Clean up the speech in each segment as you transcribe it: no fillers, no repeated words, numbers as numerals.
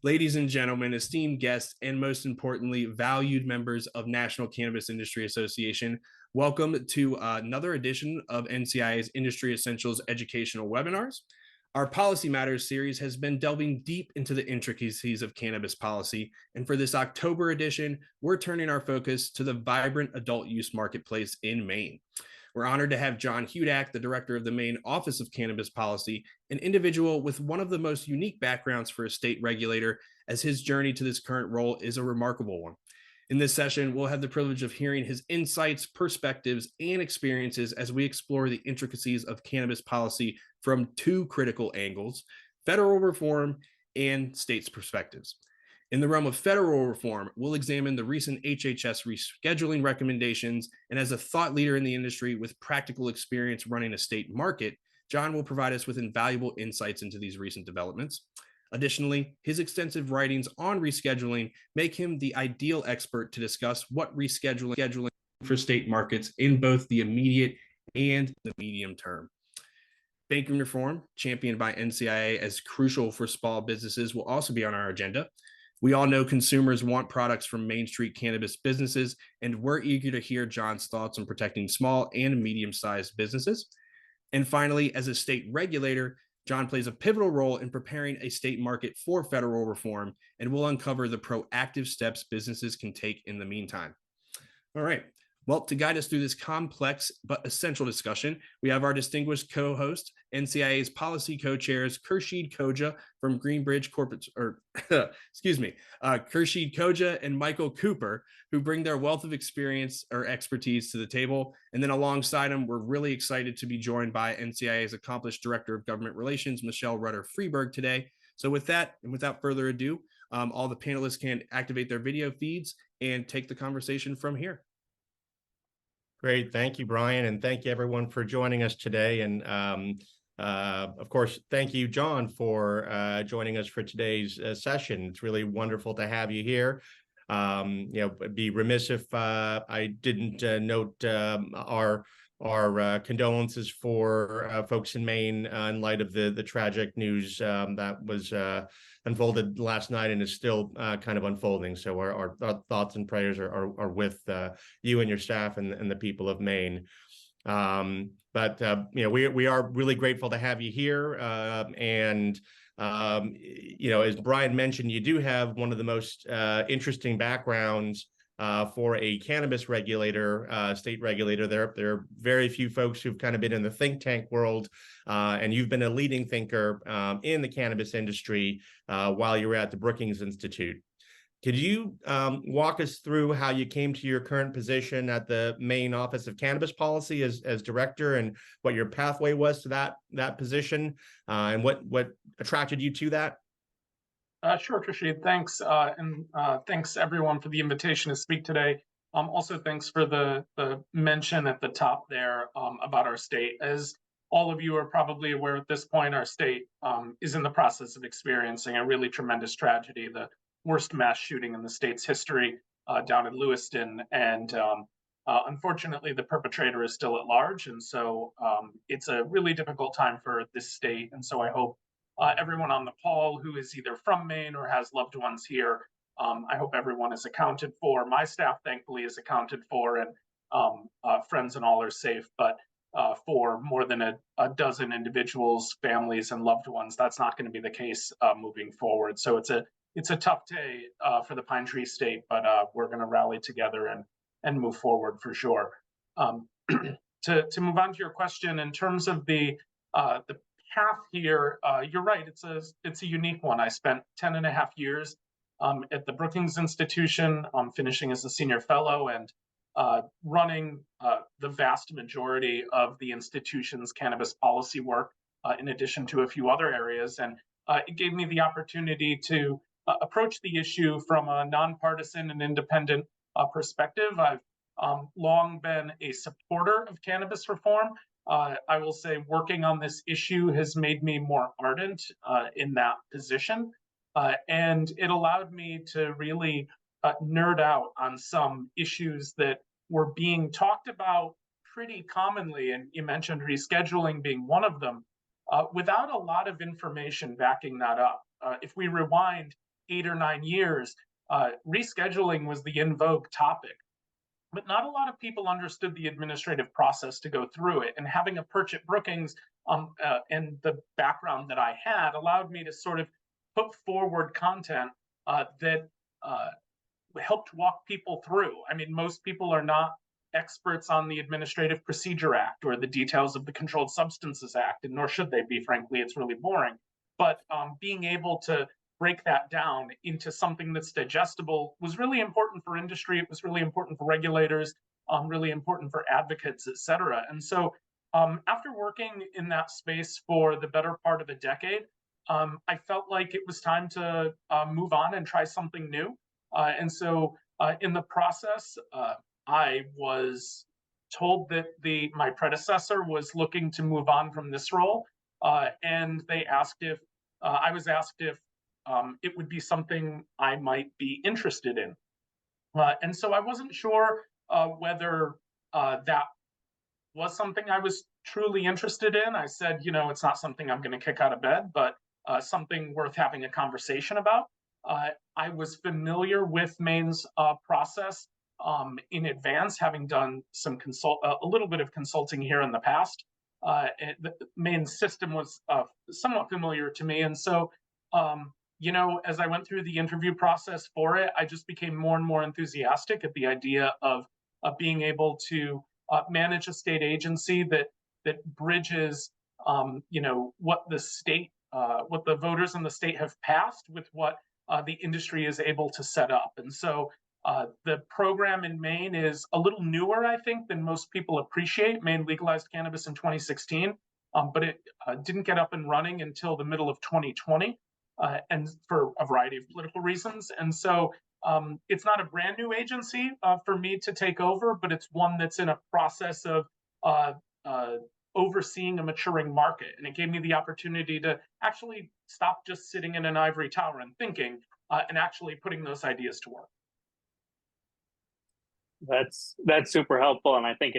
Ladies and gentlemen, esteemed guests, and most importantly, valued members of National Cannabis Industry Association, welcome to another edition of NCIA's Industry Essentials Educational Webinars. Our Policy Matters series has been delving deep into the intricacies of cannabis policy, and for this October edition, we're turning our focus to the vibrant adult use marketplace in Maine. We're honored to have John Hudak, the director of the Maine Office of Cannabis Policy, an individual with one of the most unique backgrounds for a state regulator, as his journey to this current role is a remarkable one. In this session, we'll have the privilege of hearing his insights, perspectives, and experiences as we explore the intricacies of cannabis policy from two critical angles: federal reform and states' perspectives. In the realm of federal reform, we'll examine the recent HHS rescheduling recommendations, and as a thought leader in the industry with practical experience running a state market, John will provide us with invaluable insights into these recent developments. Additionally, his extensive writings on rescheduling make him the ideal expert to discuss what rescheduling for state markets in both the immediate and the medium term. Banking reform, championed by NCIA as crucial for small businesses, will also be on our agenda. We all know consumers want products from Main Street cannabis businesses, and we're eager to hear John's thoughts on protecting small and medium-sized businesses. And finally, as a state regulator, John plays a pivotal role in preparing a state market for federal reform, and will uncover the proactive steps businesses can take in the meantime. All right. Well, to guide us through this complex but essential discussion, we have our distinguished co-host, NCIA's policy co-chairs, Khurshid Khoja from Greenbridge Corporate, Khurshid Khoja and Michael Cooper, who bring their wealth of experience or expertise to the table. And then alongside them, we're really excited to be joined by NCIA's accomplished Director of Government Relations, Michelle Rutter Friberg, today. So with that, and without further ado, all the panelists can activate their video feeds and take the conversation from here. Great. Thank you, Brian. And thank you, everyone, for joining us today. And of course, thank you, John, for joining us for today's session. It's really wonderful to have you here. It'd be remiss if I didn't note our condolences for folks in Maine in light of the tragic news that was unfolded last night and is still kind of unfolding. So our thoughts and prayers are with you and your staff and the people of Maine. But we are really grateful to have you here. And as Brian mentioned, you do have one of the most interesting backgrounds for a cannabis regulator, state regulator. There are very few folks who've kind of been in the think tank world, and you've been a leading thinker in the cannabis industry while you were at the Brookings Institute. Could you walk us through how you came to your current position at the Maine Office of Cannabis Policy as director, and what your pathway was to that position, and what attracted you to that? Sure, Khurshid. Thanks, and thanks everyone for the invitation to speak today. Also, thanks for the mention at the top there about our state. As all of you are probably aware at this point, our state is in the process of experiencing a really tremendous tragedy, the worst mass shooting in the state's history down in Lewiston. And unfortunately, the perpetrator is still at large. And so it's a really difficult time for this state. And so I hope everyone on the call who is either from Maine or has loved ones here, I hope everyone is accounted for. My staff, thankfully, is accounted for, and friends and all are safe. But for more than a dozen individuals, families, and loved ones, that's not going to be the case moving forward. So it's a tough day for the Pine Tree State, but we're going to rally together and move forward for sure. To move on to your question, in terms of the path here, you're right, it's a unique one. I spent 10 and a half years at the Brookings Institution, finishing as a senior fellow and running the vast majority of the institution's cannabis policy work, in addition to a few other areas. And it gave me the opportunity to approach the issue from a nonpartisan and independent perspective. I've long been a supporter of cannabis reform. I will say working on this issue has made me more ardent in that position. And it allowed me to really nerd out on some issues that were being talked about pretty commonly. And you mentioned rescheduling being one of them, without a lot of information backing that up. If we rewind, 8 or 9 years, rescheduling was the in vogue topic. But not a lot of people understood the administrative process to go through it. And having a perch at Brookings and the background that I had allowed me to sort of put forward content that helped walk people through. I mean, most people are not experts on the Administrative Procedure Act or the details of the Controlled Substances Act, and nor should they be, frankly. It's really boring. But being able to break that down into something that's digestible was really important for industry. It was really important for regulators, really important for advocates, et cetera. And so after working in that space for the better part of a decade, I felt like it was time to move on and try something new. And so in the process, I was told that my predecessor was looking to move on from this role. And they asked if I was asked if it would be something I might be interested in. And so I wasn't sure whether that was something I was truly interested in. I said, you know, it's not something I'm going to kick out of bed, but something worth having a conversation about. I was familiar with Maine's process in advance, having done some a little bit of consulting here in the past. The Maine's system was somewhat familiar to me, and so you know, as I went through the interview process for it, I just became more and more enthusiastic at the idea of being able to manage a state agency that bridges, you know, what the state, what the voters in the state have passed with what the industry is able to set up. And so the program in Maine is a little newer, I think, than most people appreciate. Maine legalized cannabis in 2016, but it didn't get up and running until the middle of 2020. And for a variety of political reasons. And so it's not a brand new agency for me to take over, but it's one that's in a process of overseeing a maturing market. And it gave me the opportunity to actually stop just sitting in an ivory tower and thinking, and actually putting those ideas to work. That's super helpful. And I think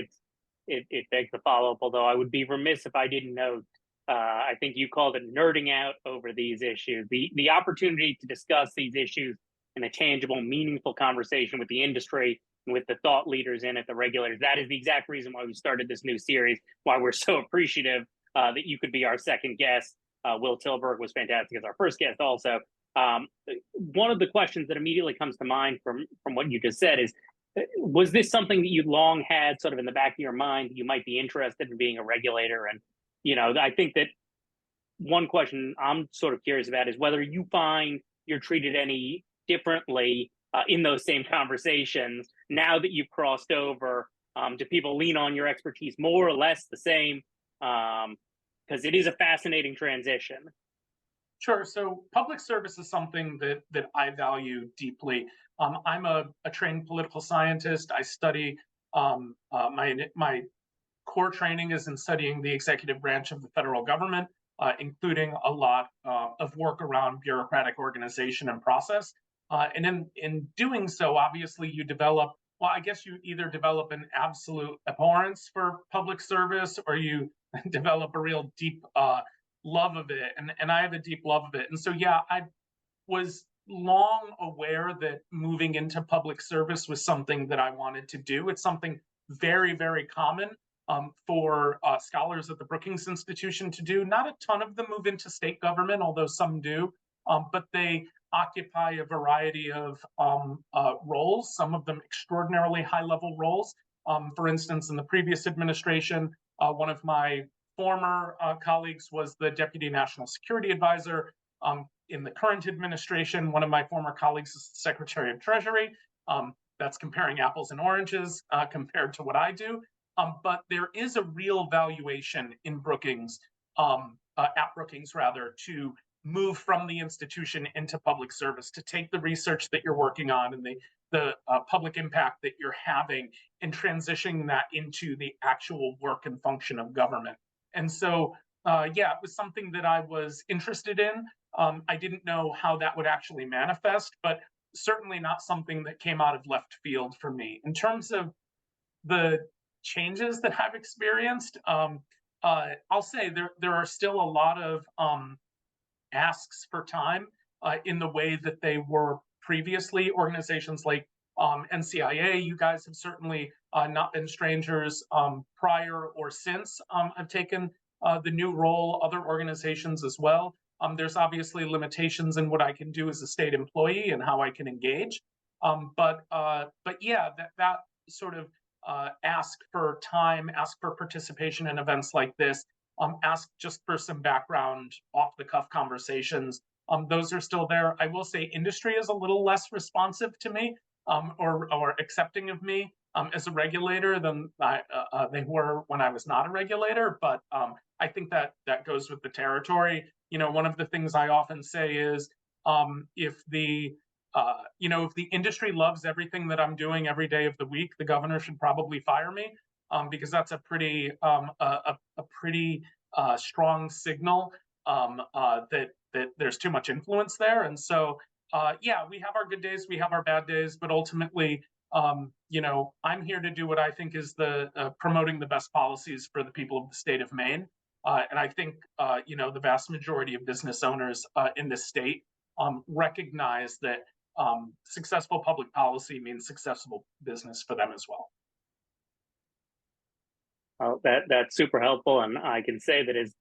it begs the follow-up, although I would be remiss if I didn't note, I think you called it nerding out over these issues. The opportunity to discuss these issues in a tangible, meaningful conversation with the industry and with the thought leaders in it, the regulators. That is the exact reason why we started this new series, why we're so appreciative that you could be our second guest. Will Tilburg was fantastic as our first guest also. One of the questions that immediately comes to mind from what you just said is, was this something that you long had sort of in the back of your mind, you might be interested in being a regulator? And you know, I think that one question I'm sort of curious about is whether you find you're treated any differently in those same conversations now that you've crossed over. Do people lean on your expertise more or less the same? Because it is a fascinating transition. Sure. So public service is something that I value deeply. I'm a trained political scientist. I study my core training is in studying the executive branch of the federal government, including a lot of work around bureaucratic organization and process. And in doing so, obviously, you develop, well, I guess you either develop an absolute abhorrence for public service or you develop a real deep love of it. And I have a deep love of it. And so, yeah, I was long aware that moving into public service was something that I wanted to do. It's something very, very common for scholars at the Brookings Institution to do. Not a ton of them move into state government, although some do, but they occupy a variety of roles, some of them extraordinarily high-level roles. For instance, in the previous administration, one of my former colleagues was the Deputy National Security Advisor. In the current administration, one of my former colleagues is the Secretary of Treasury. That's comparing apples and oranges compared to what I do. But there is a real valuation in Brookings, at Brookings rather, to move from the institution into public service, to take the research that you're working on and the public impact that you're having and transitioning that into the actual work and function of government. And so, yeah, it was something that I was interested in. I didn't know how that would actually manifest, but certainly not something that came out of left field for me. In terms of the changes that I've experienced, I'll say there are still a lot of asks for time in the way that they were previously. Organizations like NCIA, you guys have certainly not been strangers prior or since have taken the new role, other organizations as well. There's obviously limitations in what I can do as a state employee and how I can engage. But yeah, that sort of ask for time, ask for participation in events like this, ask just for some background off the cuff conversations. Those are still there. I will say industry is a little less responsive to me or accepting of me as a regulator than they were when I was not a regulator. But I think that goes with the territory. You know, one of the things I often say is if the industry loves everything that I'm doing every day of the week, the governor should probably fire me because that's a pretty strong signal that there's too much influence there. And so, yeah, we have our good days, we have our bad days, but ultimately, I'm here to do what I think is the promoting the best policies for the people of the state of Maine. And I think, the vast majority of business owners in this state recognize that successful public policy means successful business for them as well. Well, that's super helpful, and I can say that as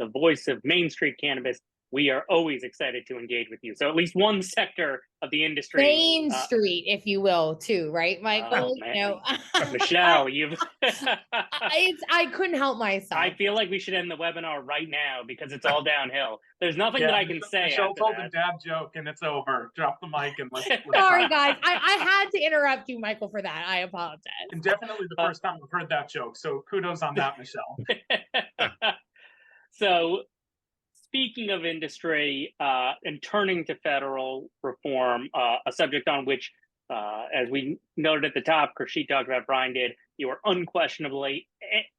the voice of Main Street cannabis, we are always excited to engage with you. So at least one sector of the industry, Main Street, if you will, too, right, Michael? Michelle, you've I couldn't help myself. I feel like we should end the webinar right now because it's all downhill. There's nothing that I can say. Michelle told a dad joke and it's over. Drop the mic and let's Sorry, guys. I had to interrupt you, Michael, for that. I apologize. And definitely the first time I've heard that joke. So kudos on that, Michelle. So speaking of industry and turning to federal reform, a subject on which, as we noted at the top, Khurshid talked about, Brian did, you are unquestionably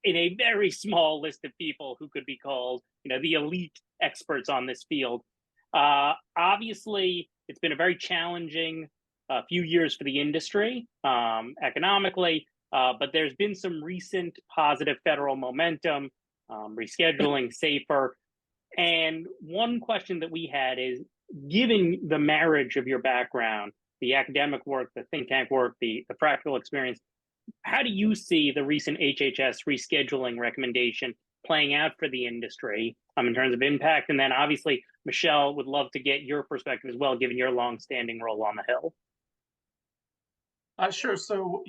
in a very small list of people who could be called, the elite experts on this field. Obviously, it's been a very challenging few years for the industry economically, but there's been some recent positive federal momentum, rescheduling, safer. And one question that we had is, given the marriage of your background, the academic work, the think tank work, the practical experience, how do you see the recent HHS rescheduling recommendation playing out for the industry in terms of impact? And then obviously, Michelle, would love to get your perspective as well, given your longstanding role on the Hill. Sure. So,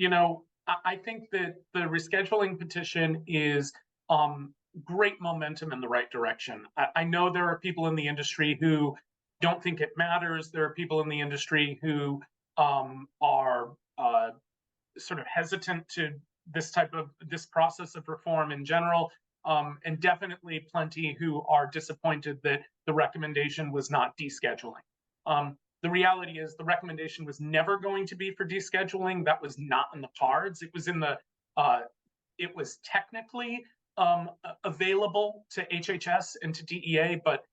I think that the rescheduling petition is great momentum in the right direction. I know there are people in the industry who don't think it matters. There are people in the industry who are sort of hesitant to this process of reform in general, and definitely plenty who are disappointed that the recommendation was not descheduling. The reality is the recommendation was never going to be for descheduling. That was not in the cards. It was it was technically available to HHS and to DEA, but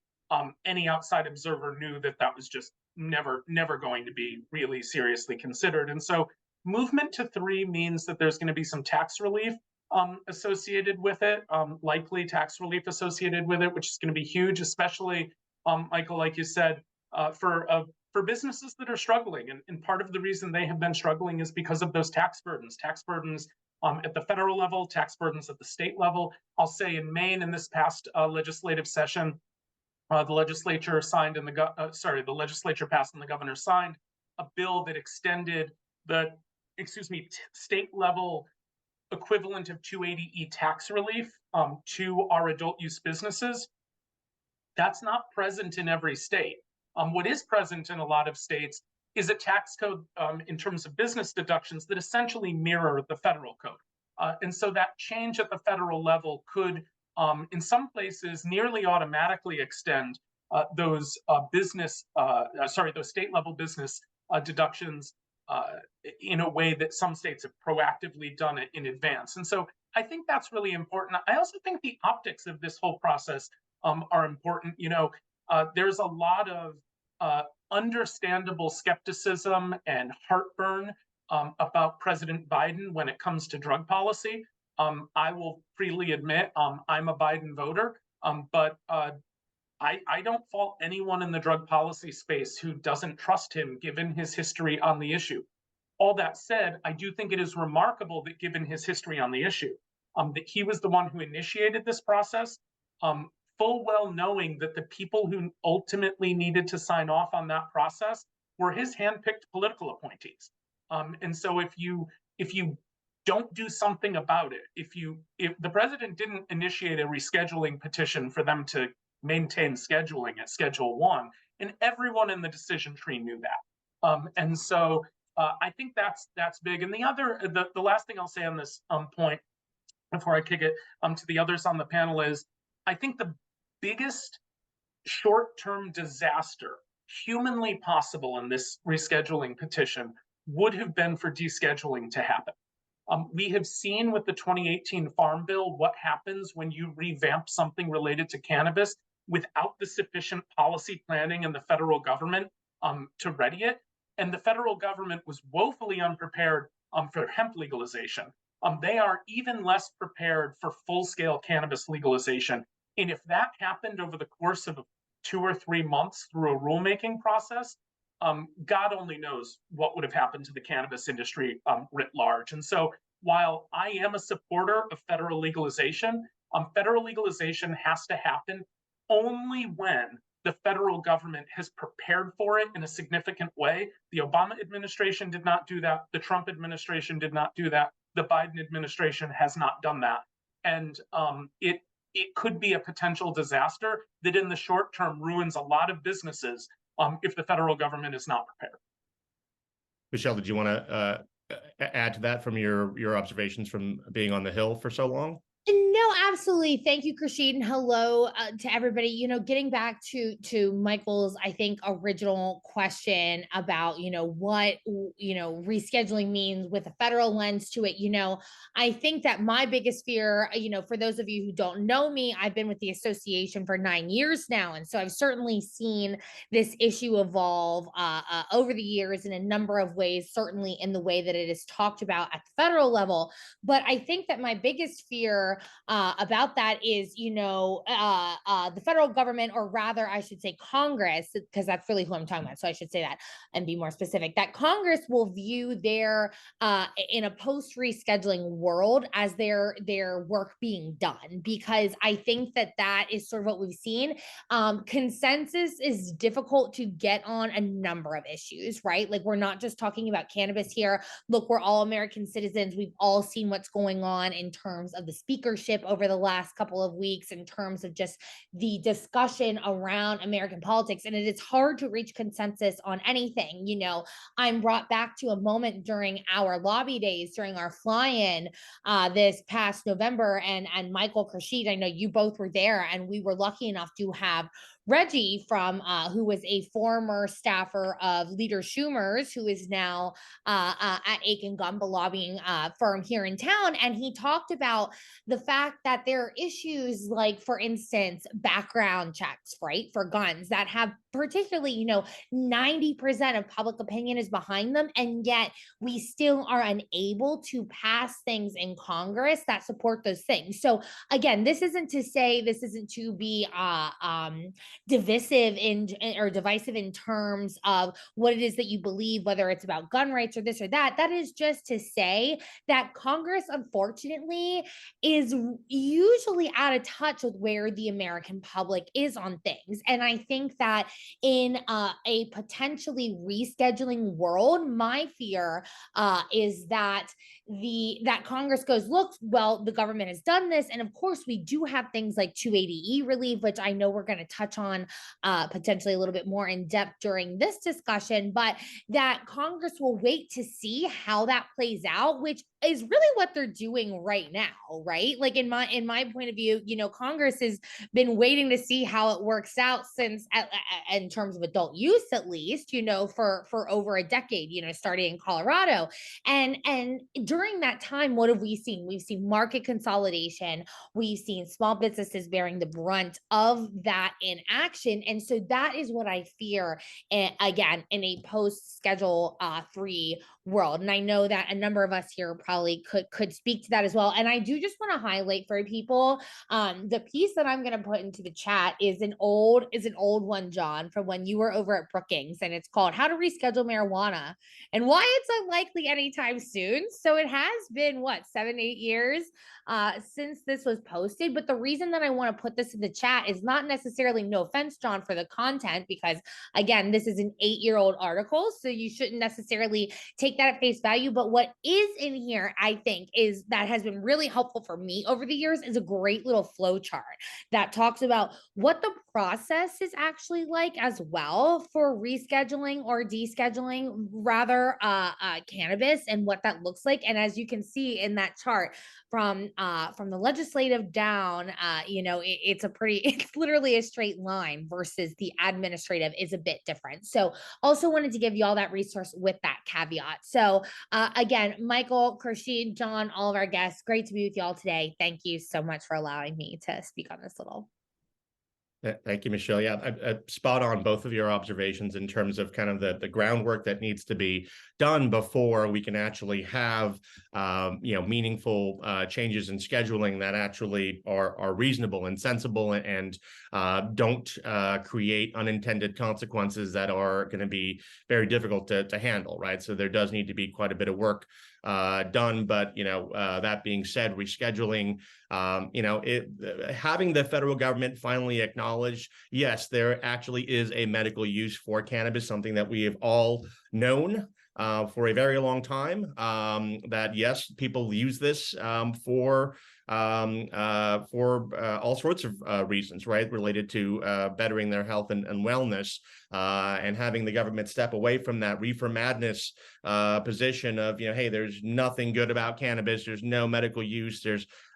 any outside observer knew that was just never going to be really seriously considered. And so movement to 3 means that there's going to be some tax relief associated with it, likely tax relief associated with it, which is going to be huge, especially, Michael, like you said, for businesses that are struggling. And part of the reason they have been struggling is because of those tax burdens at the federal level, tax burdens at the state level. I'll say in Maine, in this past legislative session, the legislature signed and the legislature passed and the governor signed a bill that extended the state level equivalent of 280E tax relief to our adult use businesses. That's not present in every state. What is present in a lot of states is a tax code in terms of business deductions that essentially mirror the federal code. And so that change at the federal level could, in some places, nearly automatically extend those state level business deductions in a way that some states have proactively done it in advance. And so I think that's really important. I also think the optics of this whole process are important. There's a lot of understandable skepticism and heartburn about President Biden when it comes to drug policy. I will freely admit I'm a Biden voter, but I don't fault anyone in the drug policy space who doesn't trust him, given his history on the issue. All that said, I do think it is remarkable that, given his history on the issue, that he was the one who initiated this process, full well knowing that the people who ultimately needed to sign off on that process were his handpicked political appointees. And so if you don't do something about it, if the president didn't initiate a rescheduling petition for them to maintain scheduling at Schedule 1, and everyone in the decision tree knew that. And so I think that's big. And the last thing I'll say on this point before I kick it to the others on the panel is, I think the biggest short-term disaster humanly possible in this rescheduling petition would have been for descheduling to happen. We have seen with the 2018 Farm Bill what happens when you revamp something related to cannabis without the sufficient policy planning in the federal government to ready it. And the federal government was woefully unprepared for hemp legalization. They are even less prepared for full-scale cannabis legalization. And if that happened over the course of 2 or 3 months through a rulemaking process, God only knows what would have happened to the cannabis industry writ large. And so while I am a supporter of federal legalization has to happen only when the federal government has prepared for it in a significant way. The Obama administration did not do that. The Trump administration did not do that. The Biden administration has not done that. And it could be a potential disaster that in the short term ruins a lot of businesses if the federal government is not prepared. Michelle, did you want to add to that from your observations from being on the Hill for so long? No, absolutely. Thank you, Khurshid, and hello to everybody. Getting back to Michael's, I think, original question about, what, rescheduling means with a federal lens to it. I think that my biggest fear, for those of you who don't know me, I've been with the association for 9 years now. And so I've certainly seen this issue evolve over the years in a number of ways, certainly in the way that it is talked about at the federal level. But I think that my biggest fear about that is, the federal government, or rather, I should say Congress, because that's really who I'm talking about. So I should say that and be more specific, that Congress will view their, in a post-rescheduling world, as their work being done, because I think that is sort of what we've seen. Consensus is difficult to get on a number of issues, right? Like, we're not just talking about cannabis here. Look, we're all American citizens. We've all seen what's going on in terms of the speakership over the last couple of weeks, in terms of just the discussion around American politics. And it is hard to reach consensus on anything. I'm brought back to a moment during our lobby days, during our fly-in this past November, and Michael, Khurshid, I know you both were there, and we were lucky enough to have Reggie from who was a former staffer of Leader Schumer's, who is now at Aiken Gun, the lobbying firm here in town. And he talked about the fact that there are issues like, for instance, background checks, right, for guns that have particularly, 90% of public opinion is behind them. And yet we still are unable to pass things in Congress that support those things. So again, this isn't to be divisive in terms of what it is that you believe, whether it's about gun rights or this or that. That is just to say that Congress, unfortunately, is usually out of touch with where the American public is on things. And I think that in a potentially rescheduling world, my fear is that Congress goes, look, well, the government has done this. And of course, we do have things like 280E relief, which I know we're going to touch on potentially a little bit more in depth during this discussion, but that Congress will wait to see how that plays out, which is really what they're doing right now, right? Like, in my point of view, Congress has been waiting to see how it works out since, in terms of adult use, at least, for over a decade, starting in Colorado. And during that time, what have we seen? We've seen market consolidation. We've seen small businesses bearing the brunt of that in action. And so that is what I fear, again, in a post-Schedule 3 world. And I know that a number of us here probably could speak to that as well. And I do just want to highlight for people, the piece that I'm going to put into the chat is an old one, John, from when you were over at Brookings, and it's called How to Reschedule Marijuana and Why It's Unlikely Anytime Soon. So it has been what, 7-8 years since this was posted. But the reason that I want to put this in the chat is not necessarily, no offense, John, for the content, because again, this is an 8-year-old article, so you shouldn't necessarily take that at face value. But what is in here, I think, is that has been really helpful for me over the years is a great little flow chart that talks about what the process is actually like as well for rescheduling or descheduling, rather, cannabis, and what that looks like. And as you can see in that chart, from the legislative down, it's literally a straight line, versus the administrative is a bit different. So also wanted to give you all that resource with that caveat. So again, Michael, Khurshid, John, all of our guests, great to be with you all today. Thank you so much for allowing me to speak on this little. Thank you, Michelle. Yeah, spot on both of your observations in terms of kind of the groundwork that needs to be done before we can actually have meaningful changes in scheduling that actually are reasonable and sensible and don't create unintended consequences that are going to be very difficult to handle, right? So there does need to be quite a bit of work done. But that being said, rescheduling, having the federal government finally acknowledge, yes, there actually is a medical use for cannabis, something that we have all known for a very long time, that yes, people use this for all sorts of reasons, right, related to bettering their health and wellness, and having the government step away from that reefer madness position of, hey, there's nothing good about cannabis, there's no medical use,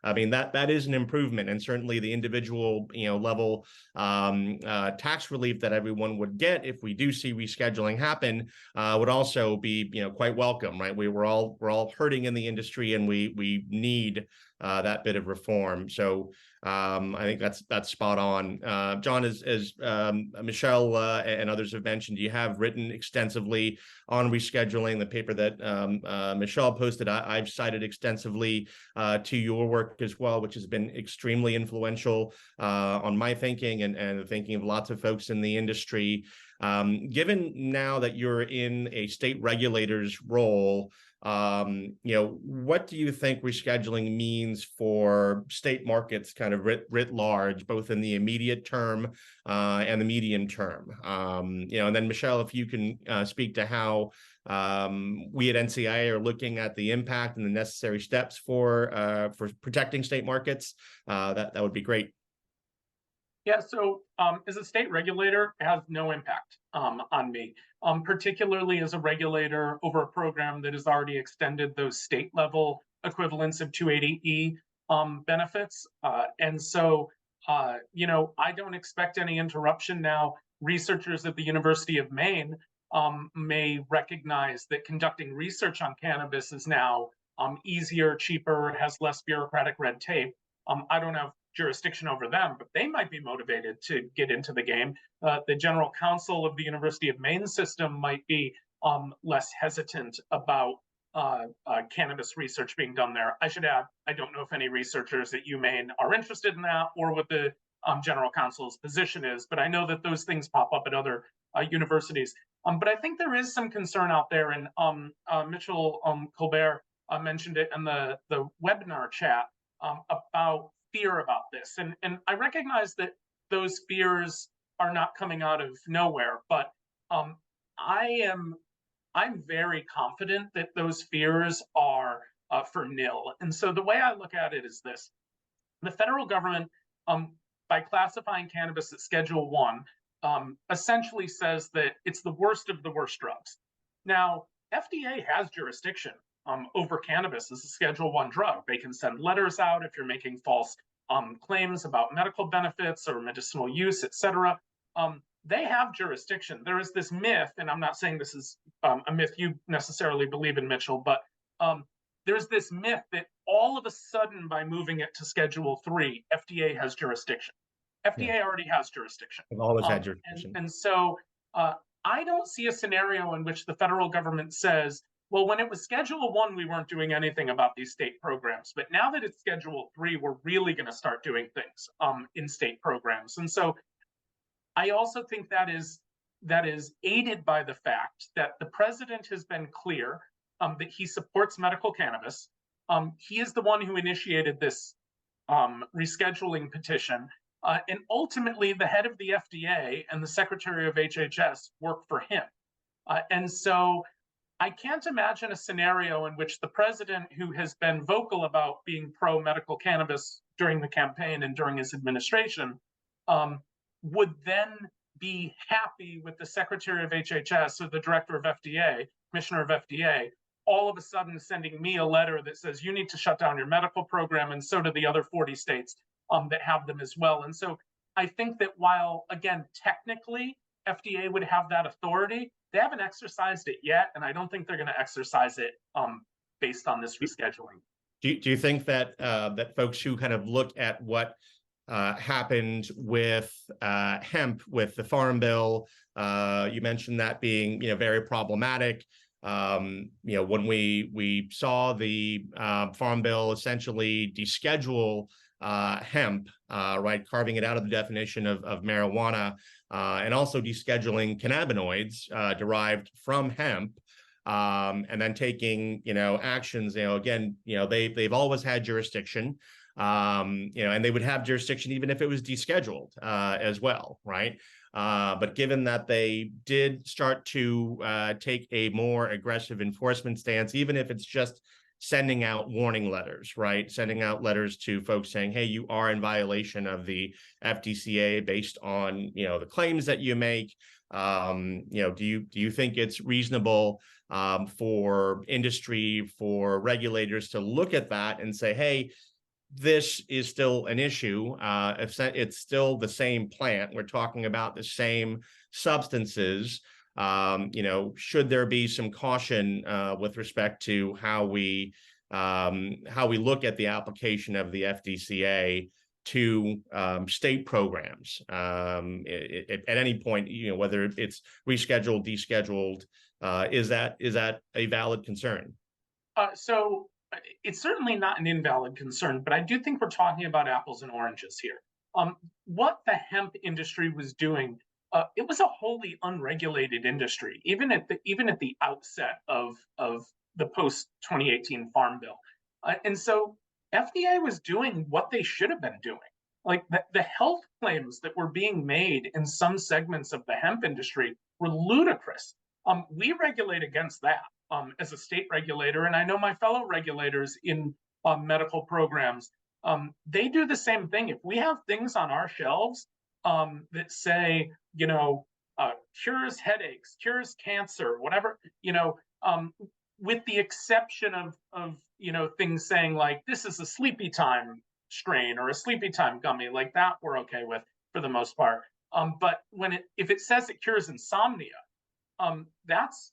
that is an improvement. And certainly the individual level tax relief that everyone would get if we do see rescheduling happen would also be quite welcome, right? We're all hurting in the industry, and we need that bit of reform. So I think that's spot on. John, as Michelle and others have mentioned, you have written extensively on rescheduling. The paper that Michelle posted, I've cited extensively to your work as well, which has been extremely influential on my thinking and the thinking of lots of folks in the industry. Given now that you're in a state regulator's role, what do you think rescheduling means for state markets kind of writ large, both in the immediate term and the medium term? And then Michelle, if you can speak to how we at NCIA are looking at the impact and the necessary steps for protecting state markets, that would be great. Yeah, so as a state regulator, it has no impact on me, particularly as a regulator over a program that has already extended those state level equivalents of 280E benefits. And so, I don't expect any interruption now. Researchers at the University of Maine may recognize that conducting research on cannabis is now easier, cheaper, has less bureaucratic red tape. I don't have jurisdiction over them, but they might be motivated to get into the game. The general counsel of the University of Maine system might be less hesitant about cannabis research being done there. I should add, I don't know if any researchers at UMaine are interested in that or what the general counsel's position is, but I know that those things pop up at other universities. But I think there is some concern out there, and Michelle Colbert mentioned it in the webinar chat about fear about this. And I recognize that those fears are not coming out of nowhere, but I'm very confident that those fears are for nil. And so the way I look at it is this: the federal government, by classifying cannabis at Schedule 1, essentially says that it's the worst of the worst drugs. Now, FDA has jurisdiction over cannabis as a Schedule 1 drug. They can send letters out if you're making false claims about medical benefits or medicinal use, et cetera. They have jurisdiction. There is this myth, and I'm not saying this is a myth you necessarily believe in, Mitchell, but there's this myth that all of a sudden, by moving it to Schedule 3, FDA has jurisdiction. FDA already has jurisdiction. They've always had jurisdiction. And so I don't see a scenario in which the federal government says, Well, when it was Schedule 1, we weren't doing anything about these state programs. But now that it's Schedule 3, we're really going to start doing things in state programs. And so I also think that is aided by the fact that the president has been clear that he supports medical cannabis. He is the one who initiated this rescheduling petition. And ultimately, the head of the FDA and the Secretary of HHS work for him. And so I can't imagine a scenario in which the president, who has been vocal about being pro-medical cannabis during the campaign and during his administration, would then be happy with the Secretary of HHS or the Director of FDA, Commissioner of FDA, all of a sudden sending me a letter that says you need to shut down your medical program, and so do the other 40 states that have them as well. And so I think that while, again, technically FDA would have that authority, they haven't exercised it yet, and I don't think they're going to exercise it based on this rescheduling. Do you think that that folks who kind of look at what happened with hemp, with the Farm Bill, you mentioned that being very problematic. When we saw the Farm Bill essentially deschedule hemp, right, carving it out of the definition of marijuana, and also descheduling cannabinoids derived from hemp, and then taking actions. Again, they've always had jurisdiction, and they would have jurisdiction even if it was descheduled as well, right? But given that they did start to take a more aggressive enforcement stance, even if it's just sending out warning letters, right? Sending out letters to folks saying, hey, you are in violation of the FDCA based on, the claims that you make. Do you think it's reasonable for industry, for regulators to look at that and say, hey, this is still an issue. It's still the same plant. We're talking about the same substances. Should there be some caution with respect to how we look at the application of the FDCA to state programs at any point, whether it's rescheduled, descheduled, is that a valid concern? So it's certainly not an invalid concern, but I do think we're talking about apples and oranges here. What the hemp industry was doing, it was a wholly unregulated industry, even at the outset of the post-2018 Farm Bill. And so FDA was doing what they should have been doing. Like the health claims that were being made in some segments of the hemp industry were ludicrous. We regulate against that as a state regulator, and I know my fellow regulators in medical programs, they do the same thing. If we have things on our shelves that say, cures headaches, cures cancer, whatever, with the exception of things saying like this is a sleepy time strain or a sleepy time gummy, like that we're okay with for the most part. But if it says it cures insomnia, that's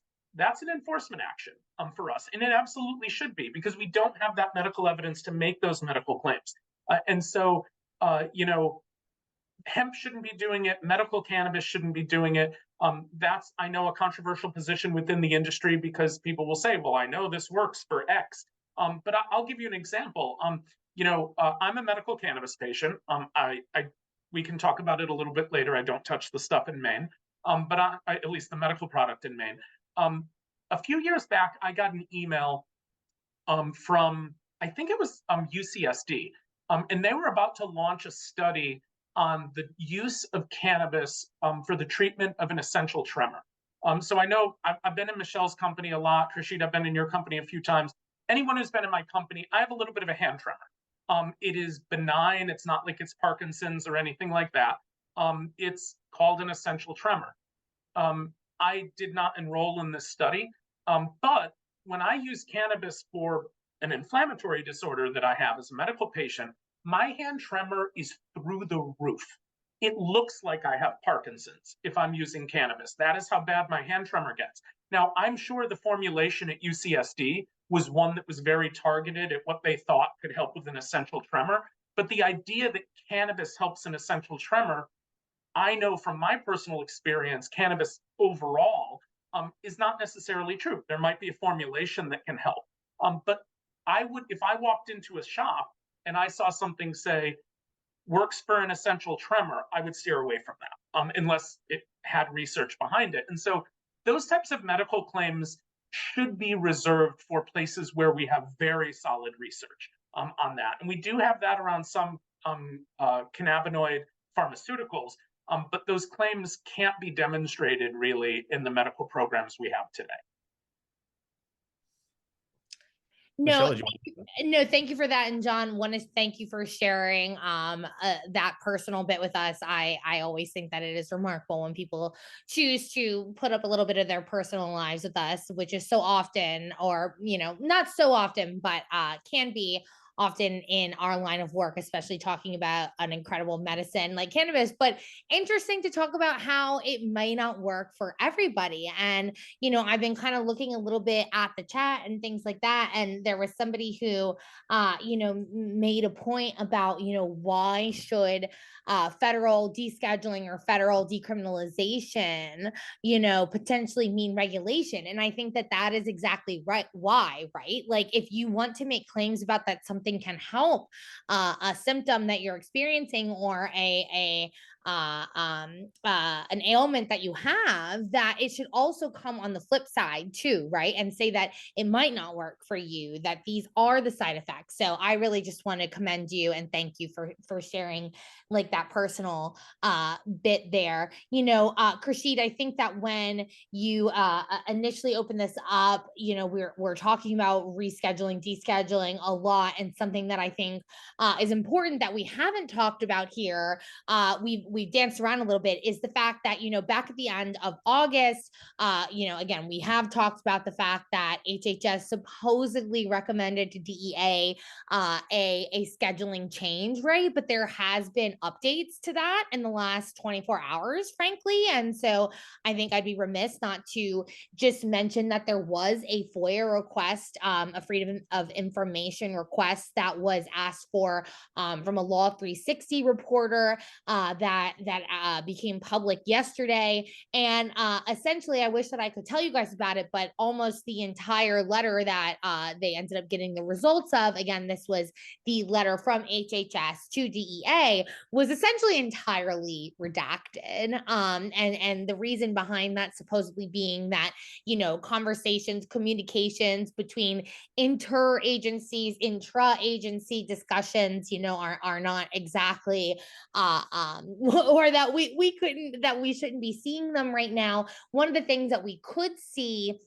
an enforcement action for us, and it absolutely should be, because we don't have that medical evidence to make those medical claims. And so, hemp shouldn't be doing it. Medical cannabis shouldn't be doing it. That's, I know, a controversial position within the industry, because people will say, well, I know this works for X. But I'll give you an example. I'm a medical cannabis patient. We can talk about it a little bit later. I don't touch the stuff in Maine, but I at least the medical product in Maine. A few years back, I got an email from, I think it was UCSD, and they were about to launch a study on the use of cannabis for the treatment of an essential tremor. So I know I've been in Michelle's company a lot. Khurshid, I've been in your company a few times. Anyone who's been in my company, I have a little bit of a hand tremor. It is benign. It's not like it's Parkinson's or anything like that. It's called an essential tremor. I did not enroll in this study, but when I use cannabis for an inflammatory disorder that I have as a medical patient, my hand tremor is through the roof. It looks like I have Parkinson's if I'm using cannabis. That is how bad my hand tremor gets. Now, I'm sure the formulation at UCSD was one that was very targeted at what they thought could help with an essential tremor. But the idea that cannabis helps an essential tremor, I know from my personal experience, cannabis overall is not necessarily true. There might be a formulation that can help. But if I walked into a shop and I saw something say, works for an essential tremor, I would steer away from that, unless it had research behind it. And so those types of medical claims should be reserved for places where we have very solid research on that. And we do have that around some cannabinoid pharmaceuticals, but those claims can't be demonstrated really in the medical programs we have today. No, Michelle, thank you for that. And John, want to thank you for sharing that personal bit with us. I always think that it is remarkable when people choose to put up a little bit of their personal lives with us, which is so often, or, not so often, but can be often in our line of work, especially talking about an incredible medicine like cannabis. But interesting to talk about how it may not work for everybody. And, I've been kind of looking a little bit at the chat and things like that. And there was somebody who, made a point about, why should federal descheduling or federal decriminalization, potentially mean regulation. And I think that that is exactly right. Why, right? Like if you want to make claims about that something can help a symptom that you're experiencing or an ailment that you have, that it should also come on the flip side too, right? And say that it might not work for you, that these are the side effects. So I really just want to commend you and thank you for sharing like that personal bit there. Khurshid, I think that when you initially opened this up, we're talking about rescheduling, descheduling a lot, and something that I think is important that we haven't talked about here. We've danced around a little bit is the fact that, back at the end of August, again, we have talked about the fact that HHS supposedly recommended to DEA a scheduling change, right? But there has been updates to that in the last 24 hours, frankly. And so I think I'd be remiss not to just mention that there was a FOIA request, a Freedom of Information request that was asked for from a Law 360 reporter that became public yesterday. And essentially, I wish that I could tell you guys about it, but almost the entire letter that they ended up getting the results of, again, this was the letter from HHS to DEA, was essentially entirely redacted. And the reason behind that supposedly being that, conversations, communications between inter-agencies, intra-agency discussions, are not exactly or that we shouldn't be seeing them right now. One of the things that we could see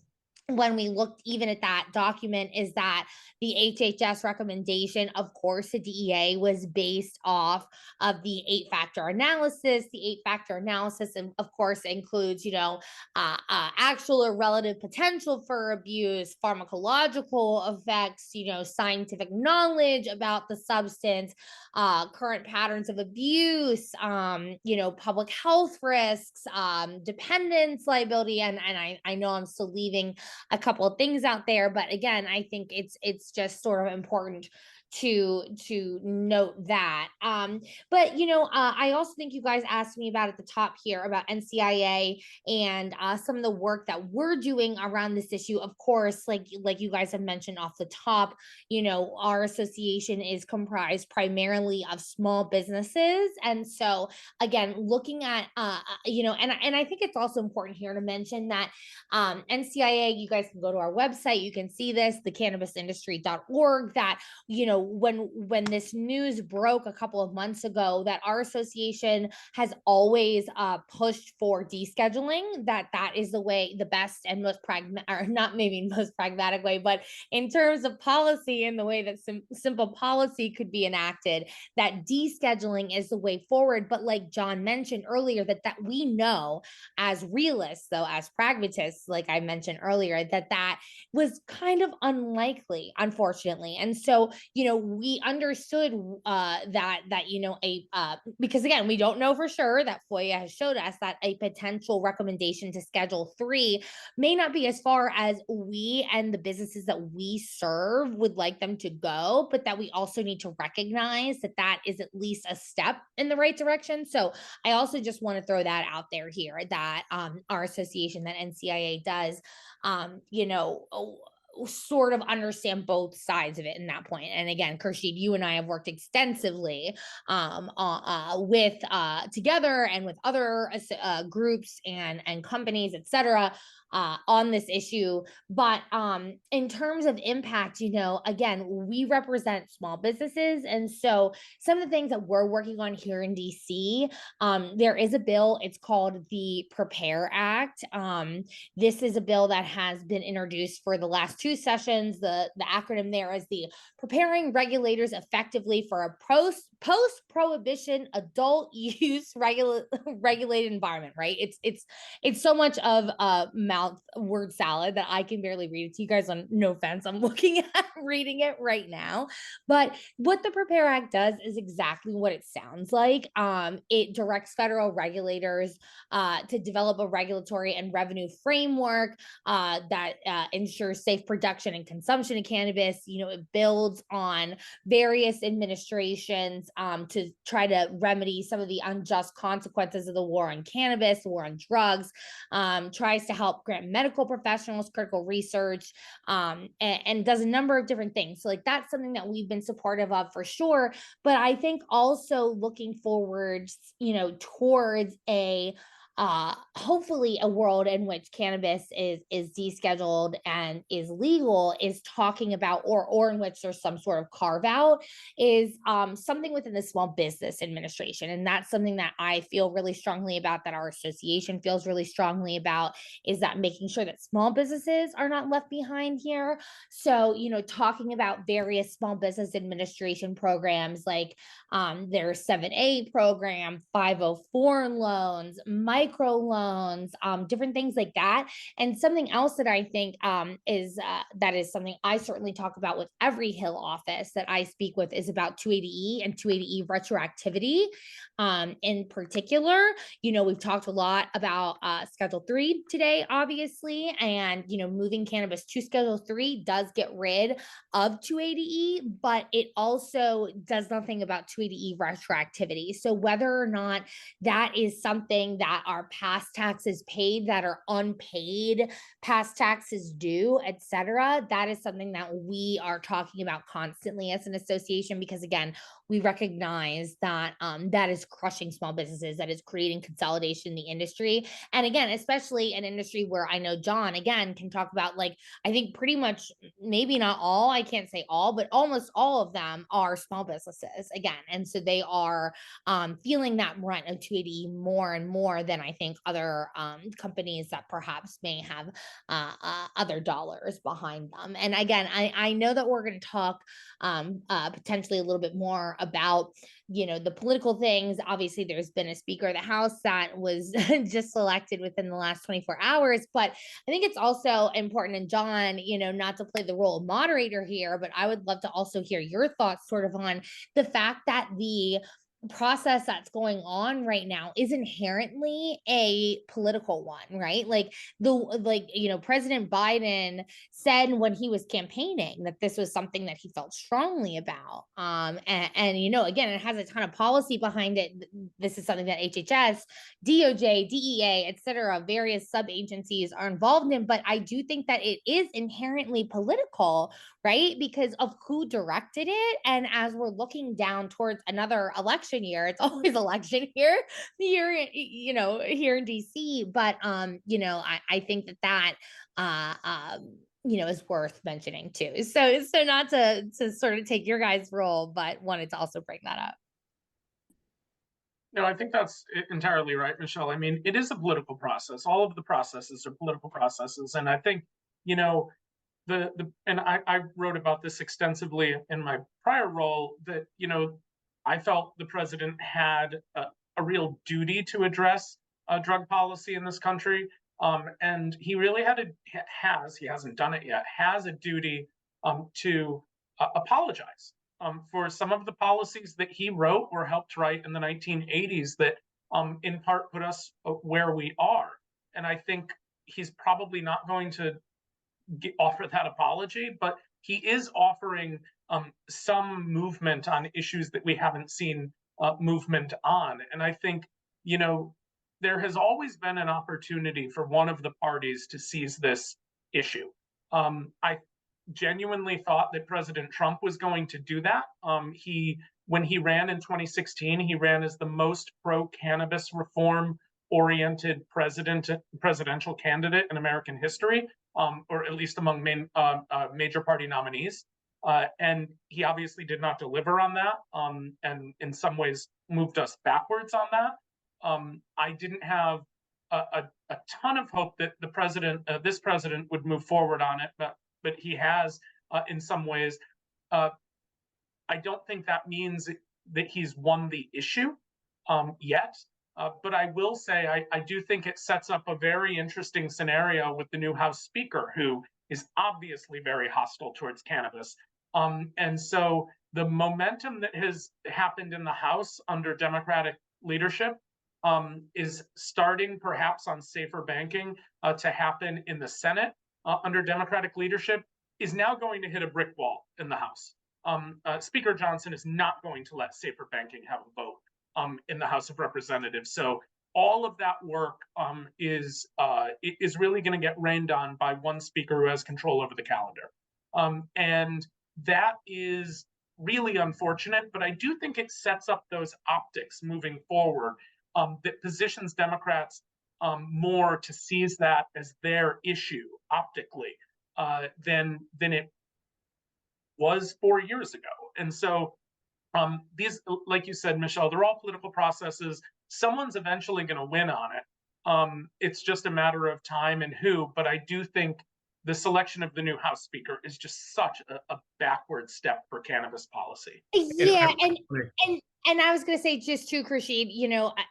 when we looked even at that document is that the HHS recommendation, of course, the DEA was based off of the 8-factor analysis. The 8-factor analysis, of course, includes, actual or relative potential for abuse, pharmacological effects, scientific knowledge about the substance, current patterns of abuse, public health risks, dependence liability. And I know I'm still leaving a couple of things out there, but again, I think it's just sort of important to note that. But I also think you guys asked me about at the top here about NCIA and some of the work that we're doing around this issue. Of course, like you guys have mentioned off the top, our association is comprised primarily of small businesses, and so again, looking at and I think it's also important here to mention that NCIA, you guys can go to our website, you can see this, thecannabisindustry.org, that when this news broke a couple of months ago, that our association has always pushed for descheduling, that is the best and most most pragmatic way, but in terms of policy and the way that simple policy could be enacted, that descheduling is the way forward. But like John mentioned earlier, that we know as realists, though, as pragmatists, like I mentioned earlier, that was kind of unlikely, unfortunately. And so, we understood because again, we don't know for sure, that FOIA has showed us that a potential recommendation to Schedule 3 may not be as far as we and the businesses that we serve would like them to go, but that we also need to recognize that that is at least a step in the right direction. So I also just want to throw that out there here, that our association, that NCIA, does, sort of understand both sides of it in that point. And again, Khurshid, you and I have worked extensively with together and with other groups and companies, et cetera, on this issue. But in terms of impact, again, we represent small businesses. And so some of the things that we're working on here in DC, there is a bill, it's called the PREPARE Act. This is a bill that has been introduced for the last 2 sessions. The acronym there is the Preparing Regulators Effectively for a Post-Prohibition Adult Use Regulated Environment, right? It's so much of a mouth word salad that I can barely read it to you guys. On no offense, I'm looking at reading it right now. But what the PREPARE Act does is exactly what it sounds like. It directs federal regulators to develop a regulatory and revenue framework that ensures safe production and consumption of cannabis. It builds on various administrations to try to remedy some of the unjust consequences of the war on cannabis, the war on drugs, tries to help grant medical professionals critical research, and does a number of different things. So that's something that we've been supportive of for sure. But I think also looking forward, towards a hopefully a world in which cannabis is descheduled and is legal, is talking about, or in which there's some sort of carve out, is something within the Small Business Administration. And that's something that I feel really strongly about, that our association feels really strongly about, is that making sure that small businesses are not left behind here. So, talking about various Small Business Administration programs, like their 7A program, 504 loans, micro loans, different things like that. And something else that I think is something I certainly talk about with every Hill office that I speak with, is about 280E and 280E retroactivity. In particular, we've talked a lot about Schedule 3 today, obviously, and moving cannabis to Schedule 3 does get rid of 280E, but it also does nothing about 280E retroactivity. So whether or not that is something that our past taxes paid, that are unpaid past taxes due, et cetera, that is something that we are talking about constantly as an association, because again, we recognize that that is crushing small businesses, that is creating consolidation in the industry. And again, especially an industry where I know John, again, can talk about, I think pretty much, maybe not all, I can't say all, but almost all of them are small businesses, again. And so they are feeling that brunt of 280 more and more than I think other companies that perhaps may have other dollars behind them. And again, I know that we're going to talk potentially a little bit more about, the political things. Obviously, there's been a Speaker of the House that was just selected within the last 24 hours. But I think it's also important, and John, not to play the role of moderator here, but I would love to also hear your thoughts sort of on the fact that the process that's going on right now is inherently a political one, right? President Biden said when he was campaigning that this was something that he felt strongly about. Again, it has a ton of policy behind it. This is something that HHS, DOJ, DEA, et cetera, various sub-agencies are involved in. But I do think that it is inherently political, right? Because of who directed it. And as we're looking down towards another election year, it's always election year here in DC. But I think that is worth mentioning too. So not to sort of take your guys' role, but wanted to also bring that up. No, I think that's entirely right, Michelle. I mean, it is a political process. All of the processes are political processes. And I think, I wrote about this extensively in my prior role, that, I felt the president had a real duty to address drug policy in this country. And he really he hasn't done it yet, has a duty to apologize for some of the policies that he wrote or helped write in the 1980s that in part put us where we are. And I think he's probably not going to offer that apology, but he is offering some movement on issues that we haven't seen movement on. And I think, there has always been an opportunity for one of the parties to seize this issue. I genuinely thought that President Trump was going to do that. When he ran in 2016, he ran as the most pro-cannabis reform oriented presidential candidate in American history, or at least among major party nominees. And he obviously did not deliver on that, and in some ways moved us backwards on that. I didn't have a ton of hope that this president would move forward on it, but he has in some ways. I don't think that means that he's won the issue yet. But I will say I do think it sets up a very interesting scenario with the new House Speaker, who is obviously very hostile towards cannabis. And so the momentum that has happened in the House under Democratic leadership is starting perhaps on safer banking to happen in the Senate under Democratic leadership, is now going to hit a brick wall in the House. Speaker Johnson is not going to let safer banking have a vote in the House of Representatives. So all of that work is really going to get rained on by one speaker who has control over the calendar. And that is really unfortunate, but I do think it sets up those optics moving forward that positions Democrats more to seize that as their issue optically than it was 4 years ago. And so these, like you said, Michelle, they're all political processes. Someone's eventually going to win on it. It's just a matter of time and who, but I do think the selection of the new House Speaker is just such a backward step for cannabis policy. Yeah, and I was going to say just to Khurshid,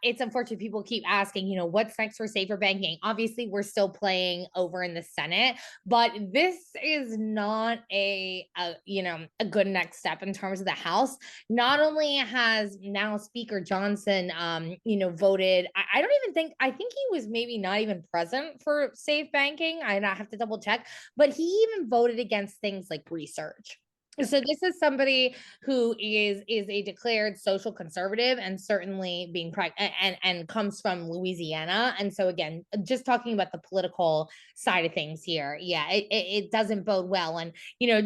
it's unfortunate people keep asking, what's next for safer banking? Obviously, we're still playing over in the Senate, but this is not a good next step in terms of the House. Not only has now Speaker Johnson, voted, I think he was maybe not even present for safe banking. I have to double check, but he even voted against things like research. So this is somebody who is a declared social conservative and certainly being and comes from Louisiana. And so again, just talking about the political side of things here, it doesn't bode well. And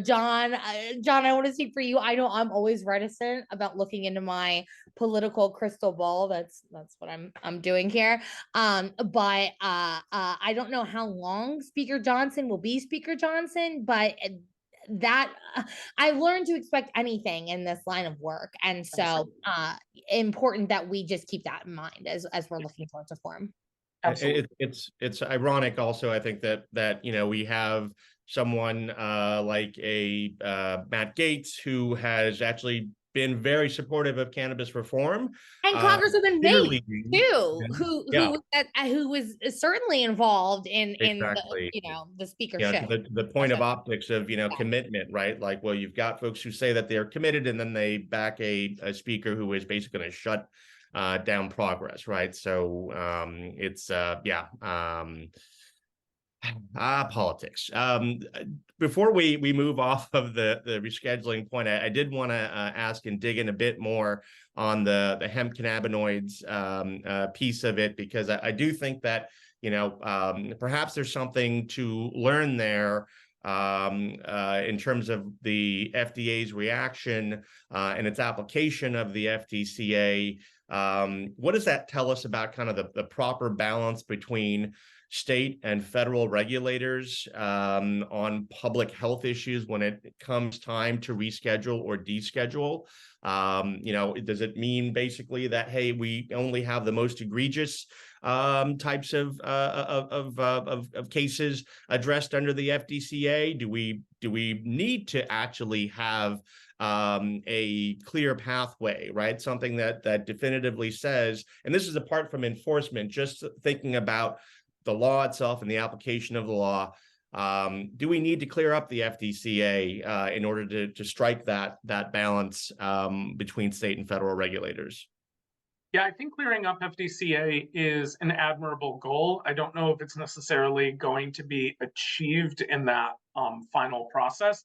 John, I want to speak for you. I know I'm always reticent about looking into my political crystal ball. That's what I'm doing here. But I don't know how long Speaker Johnson will be Speaker Johnson, but that I learned to expect anything in this line of work. And so important that we just keep that in mind as we're looking towards reform. Absolutely. It's ironic also, I think that we have someone like a Matt Gaetz, who has actually been very supportive of cannabis reform, and Congresswoman Maine too, who was certainly involved in the speakership. The point of optics of commitment, right? Like, well, you've got folks who say that they're committed, and then they back a speaker who is basically going to shut down progress, right? So it's politics. Before we move off of the rescheduling point, I did want to ask and dig in a bit more on the hemp cannabinoids piece of it, because I do think that perhaps there's something to learn there in terms of the FDA's reaction and its application of the FDCA. What does that tell us about kind of the proper balance between state and federal regulators on public health issues when it comes time to reschedule or deschedule? Does it mean basically that, hey, we only have the most egregious types of cases addressed under the FDCA? Do we need to actually have a clear pathway, right? Something that definitively says, and this is apart from enforcement, just thinking about the law itself and the application of the law. Do we need to clear up the FDCA in order to strike that balance between state and federal regulators? Yeah, I think clearing up FDCA is an admirable goal. I don't know if it's necessarily going to be achieved in that final process.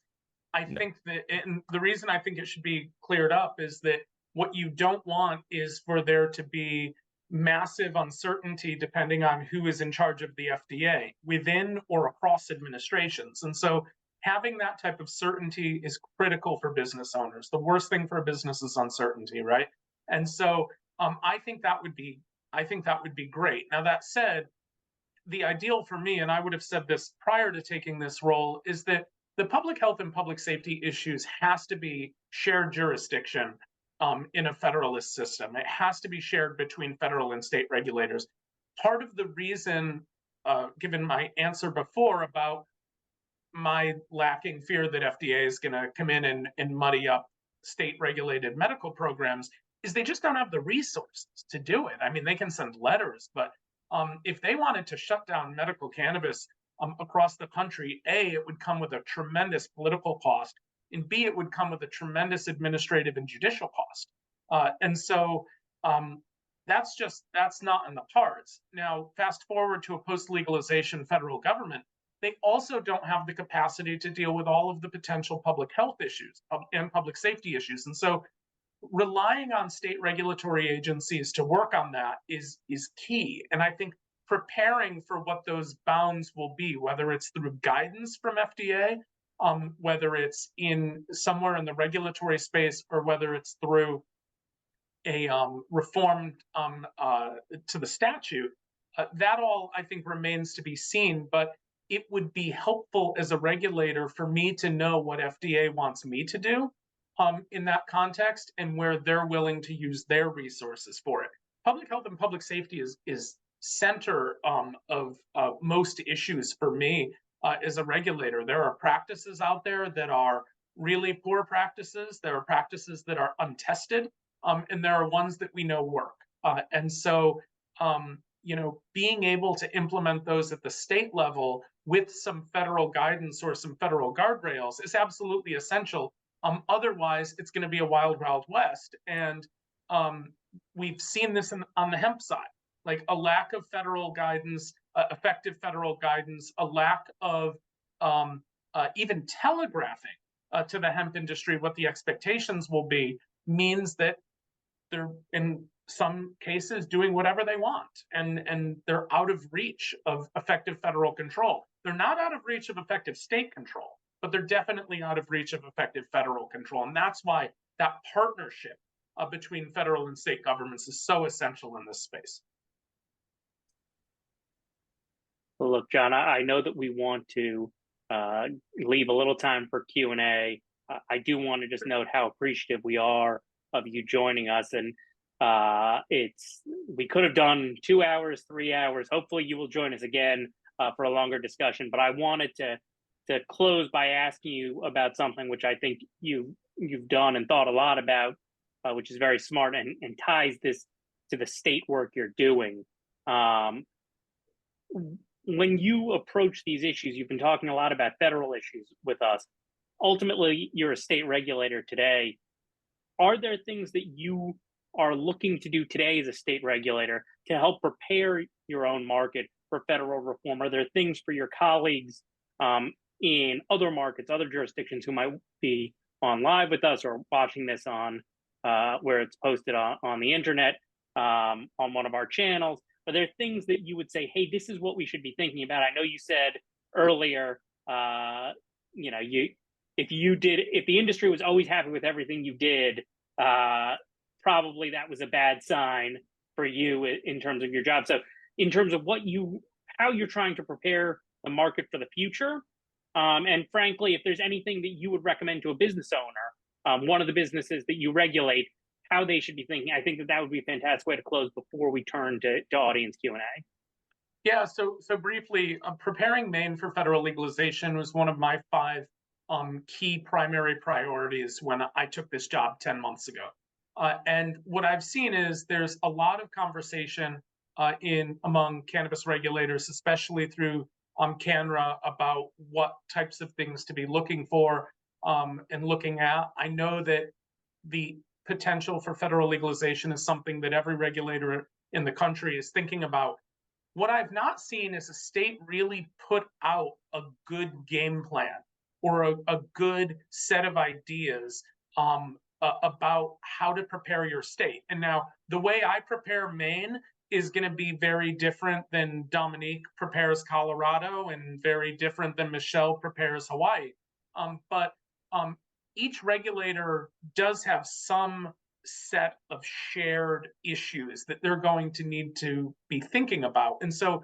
I think that, and the reason I think it should be cleared up is that what you don't want is for there to be massive uncertainty depending on who is in charge of the FDA within or across administrations. And so having that type of certainty is critical for business owners. The worst thing for a business is uncertainty, right? And so I think that would be great. Now, that said, the ideal for me, and I would have said this prior to taking this role, is that the public health and public safety issues has to be shared jurisdiction in a federalist system. It has to be shared between federal and state regulators. Part of the reason, given my answer before about my lacking fear that FDA is going to come in and muddy up state regulated medical programs, is they just don't have the resources to do it. I mean, they can send letters, but if they wanted to shut down medical cannabis across the country, A, it would come with a tremendous political cost, and B, it would come with a tremendous administrative and judicial cost. And so that's not in the cards. Now, fast forward to a post-legalization federal government, they also don't have the capacity to deal with all of the potential public health issues and public safety issues. And so relying on state regulatory agencies to work on that is key. And I think preparing for what those bounds will be, whether it's through guidance from FDA, whether it's in somewhere in the regulatory space, or whether it's through a reform to the statute, that all I think remains to be seen. But it would be helpful as a regulator for me to know what FDA wants me to do in that context, and where they're willing to use their resources for it. Public health and public safety is center of most issues for me as a regulator. There are practices out there that are really poor practices. There are practices that are untested, and there are ones that we know work. And so, being able to implement those at the state level with some federal guidance or some federal guardrails is absolutely essential. Otherwise, it's going to be a wild, wild west. And we've seen this on the hemp side, like a lack of federal guidance, effective federal guidance, a lack of even telegraphing to the hemp industry what the expectations will be, means that they're in some cases doing whatever they want, and they're out of reach of effective federal control. They're not out of reach of effective state control, but they're definitely out of reach of effective federal control. And that's why that partnership between federal and state governments is so essential in this space. Well, look, John, I know that we want to leave a little time for Q&A. I do want to just note how appreciative we are of you joining us. And we could have done 2 hours, 3 hours. Hopefully you will join us again for a longer discussion. But I wanted to close by asking you about something which I think you've done and thought a lot about, which is very smart and ties this to the state work you're doing. When you approach these issues, you've been talking a lot about federal issues with us. Ultimately, you're a state regulator today. Are there things that you are looking to do today as a state regulator to help prepare your own market for federal reform? Are there things for your colleagues in other markets, other jurisdictions who might be on live with us or watching this on where it's posted on the internet, on one of our channels? Are there things that you would say, hey, this is what we should be thinking about? I know you said earlier, if the industry was always happy with everything you did, probably that was a bad sign for you in terms of your job. So in terms of how you're trying to prepare the market for the future, and frankly, if there's anything that you would recommend to a business owner, one of the businesses that you regulate, how they should be thinking, I think that would be a fantastic way to close before we turn to audience Q&A. Yeah, so briefly, preparing Maine for federal legalization was one of my 5 key primary priorities when I took this job 10 months ago. And what I've seen is there's a lot of conversation among cannabis regulators, especially through CANRA about what types of things to be looking for and looking at. I know that the potential for federal legalization is something that every regulator in the country is thinking about. What I've not seen is a state really put out a good game plan or a good set of ideas about how to prepare your state. And now the way I prepare Maine is going to be very different than Dominique prepares Colorado and very different than Michelle prepares Hawaii. But each regulator does have some set of shared issues that they're going to need to be thinking about. And so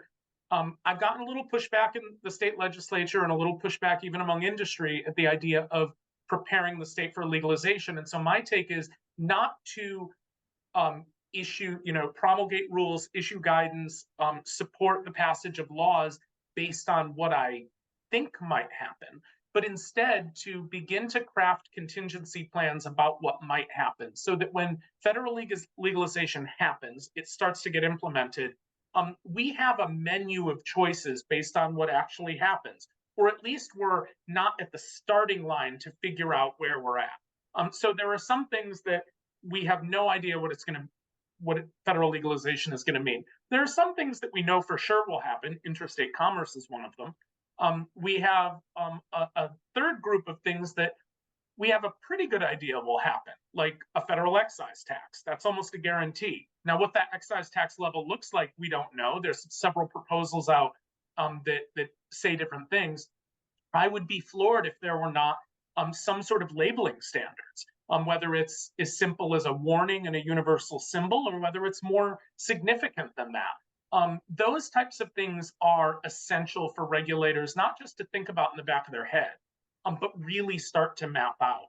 I've gotten a little pushback in the state legislature and a little pushback even among industry at the idea of preparing the state for legalization. And so my take is not to promulgate rules, issue guidance, support the passage of laws based on what I think might happen, but instead to begin to craft contingency plans about what might happen so that when federal legalization happens, it starts to get implemented. We have a menu of choices based on what actually happens, or at least we're not at the starting line to figure out where we're at. So there are some things that we have no idea what federal legalization is going to mean. There are some things that we know for sure will happen. Interstate commerce is one of them. We have a third group of things that we have a pretty good idea will happen, like a federal excise tax. That's almost a guarantee. Now, what that excise tax level looks like, we don't know. There's several proposals out that say different things. I would be floored if there were not some sort of labeling standards, whether it's as simple as a warning and a universal symbol, or whether it's more significant than that. Those types of things are essential for regulators, not just to think about in the back of their head, but really start to map out.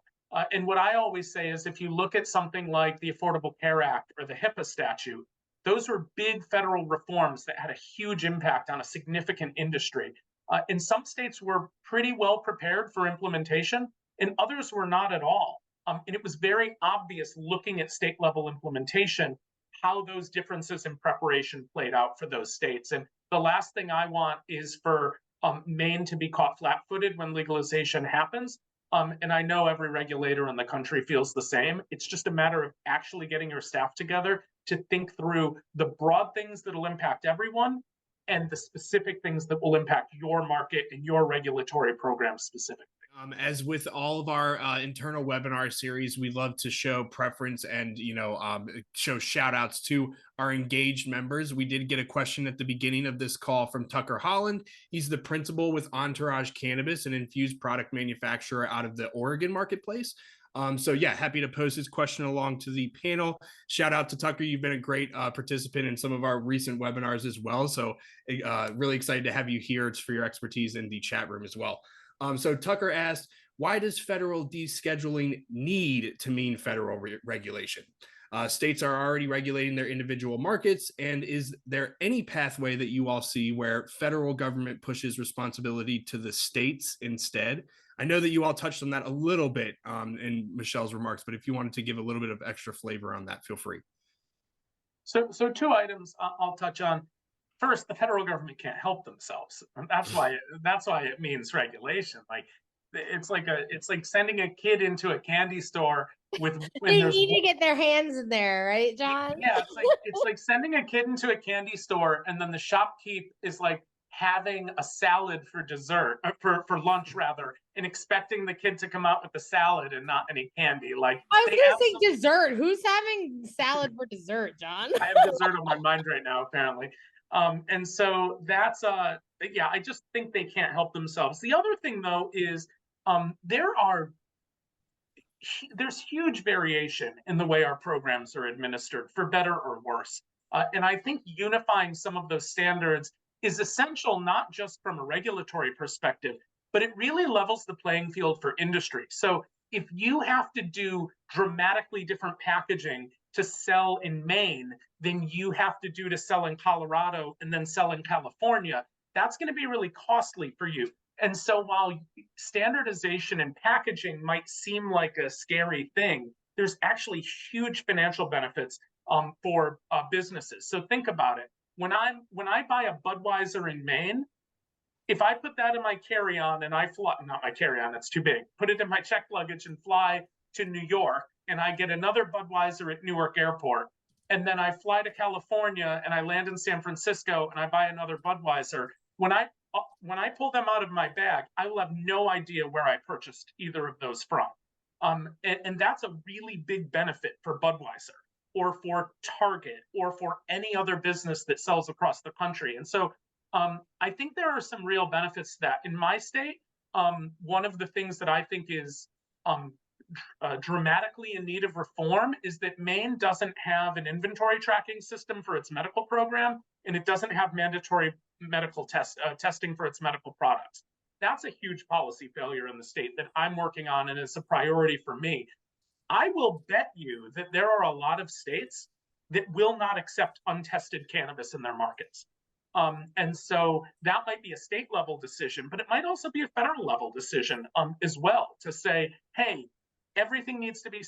And what I always say is if you look at something like the Affordable Care Act or the HIPAA statute, those were big federal reforms that had a huge impact on a significant industry. And some states were pretty well prepared for implementation, and others were not at all. And it was very obvious looking at state level implementation how those differences in preparation played out for those states. And the last thing I want is for Maine to be caught flat-footed when legalization happens. And I know every regulator in the country feels the same. It's just a matter of actually getting your staff together to think through the broad things that will impact everyone and the specific things that will impact your market and your regulatory program specifically. As with all of our internal webinar series, we love to show preference and, show shout outs to our engaged members. We did get a question at the beginning of this call from Tucker Holland. He's the principal with Entourage Cannabis, an infused product manufacturer out of the Oregon marketplace. Happy to post his question along to the panel. Shout out to Tucker. You've been a great participant in some of our recent webinars as well. So really excited to have you here for your expertise in the chat room as well. So Tucker asked, why does federal descheduling need to mean federal regulation? States are already regulating their individual markets, and is there any pathway that you all see where federal government pushes responsibility to the states instead? I know that you all touched on that a little bit in Michelle's remarks, but if you wanted to give a little bit of extra flavor on that, feel free. So two items I'll touch on. First, the federal government can't help themselves. And that's why it means regulation. Like it's like sending a kid into a candy store with they need to get their hands in there, right, John? Yeah, it's like sending a kid into a candy store and then the shopkeep is like having a salad for dessert, for lunch rather, and expecting the kid to come out with the salad and not any candy. Like I was gonna say dessert. Who's having salad for dessert, John? I have dessert on my mind right now, apparently. And so that's I just think they can't help themselves. The other thing though is there's huge variation in the way our programs are administered, for better or worse. And I think unifying some of those standards is essential, not just from a regulatory perspective, but it really levels the playing field for industry. So if you have to do dramatically different packaging to sell in Maine than you have to do to sell in Colorado and then sell in California, that's going to be really costly for you. And so while standardization and packaging might seem like a scary thing, there's actually huge financial benefits for businesses. So think about it. When I buy a Budweiser in Maine, if I put that in my carry-on and I fly, not my carry-on, that's too big, put it in my checked luggage and fly to New York, and I get another Budweiser at Newark Airport, and then I fly to California and I land in San Francisco and I buy another Budweiser, when I pull them out of my bag, I will have no idea where I purchased either of those from. And that's a really big benefit for Budweiser or for Target or for any other business that sells across the country. And so I think there are some real benefits to that. In my state, one of the things that I think is dramatically in need of reform is that Maine doesn't have an inventory tracking system for its medical program, and it doesn't have mandatory medical testing for its medical products. That's a huge policy failure in the state that I'm working on, and it's a priority for me. I will bet you that there are a lot of states that will not accept untested cannabis in their markets. And so that might be a state level decision, but it might also be a federal level decision as well, to say, hey, everything needs to be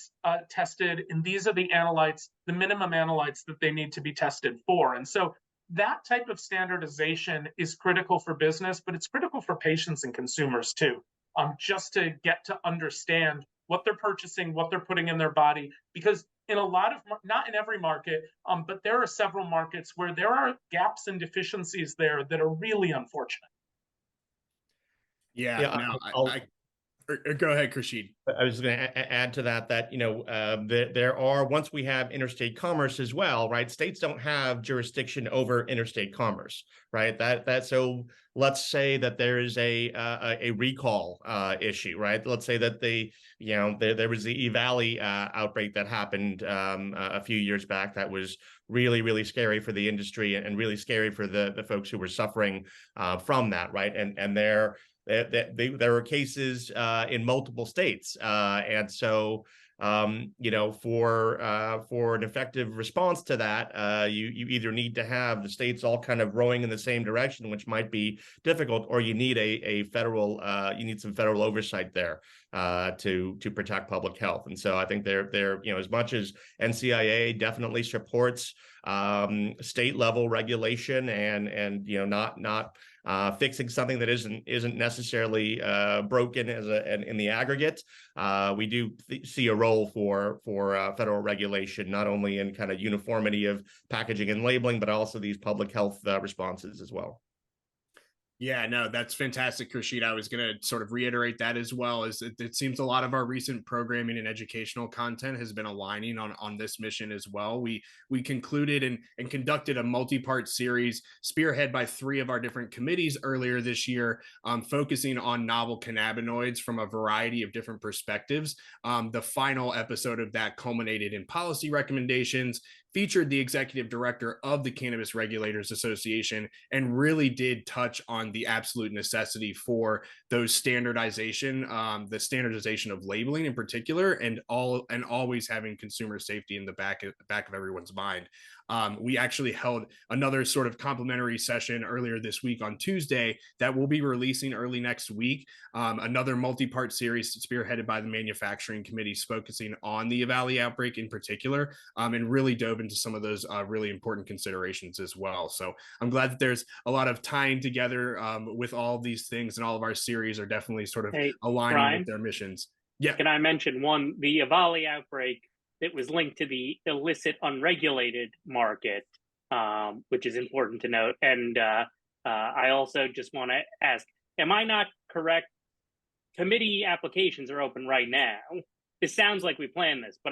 tested, and these are the analytes, the minimum analytes that they need to be tested for. And so that type of standardization is critical for business, but it's critical for patients and consumers too, just to get to understand what they're purchasing, what they're putting in their body, because in a lot of, not in every market, but there are several markets where there are gaps and deficiencies there that are really unfortunate. Yeah, Yeah, no, go ahead, Khurshid. I was going to add to that, you know, there are, once we have interstate commerce as well, right? States don't have jurisdiction over interstate commerce, right? So let's say that there is a recall issue, right? Let's say that there was the E-Valley outbreak that happened a few years back that was really, really scary for the industry and really scary for the folks who were suffering from that, right? And there were cases in multiple states, and so you know, for an effective response to that, you either need to have the states all kind of rowing in the same direction, which might be difficult, or you need some federal oversight there to protect public health. And so I think they're you know, as much as NCIA definitely supports state level regulation and you know, not fixing something that isn't necessarily broken in the aggregate. We do see a role for federal regulation, not only in kind of uniformity of packaging and labeling, but also these public health responses as well. Yeah, no, that's fantastic, Khurshid. I was going to sort of reiterate that as well. Is it seems a lot of our recent programming and educational content has been aligning on this mission as well. We concluded and conducted a multi-part series spearhead by 3 of our different committees earlier this year, focusing on novel cannabinoids from a variety of different perspectives. The final episode of that culminated in policy recommendations, featured the executive director of the Cannabis Regulators Association, and really did touch on the absolute necessity for those standardization, the standardization of labeling in particular, and always having consumer safety in the back of everyone's mind. We actually held another sort of complimentary session earlier this week on Tuesday that we'll be releasing early next week. Another multi-part series spearheaded by the manufacturing committees, focusing on the E-Valley outbreak in particular, and really dove into some of those really important considerations as well. So I'm glad that there's a lot of tying together with all of these things, and all of our series are definitely sort of aligning Brian, with their missions. Yeah. Can I mention one, the E-Valley outbreak that was linked to the illicit unregulated market, which is important to note. And I also just want to ask, am I not correct? Committee applications are open right now. This sounds like we planned this, but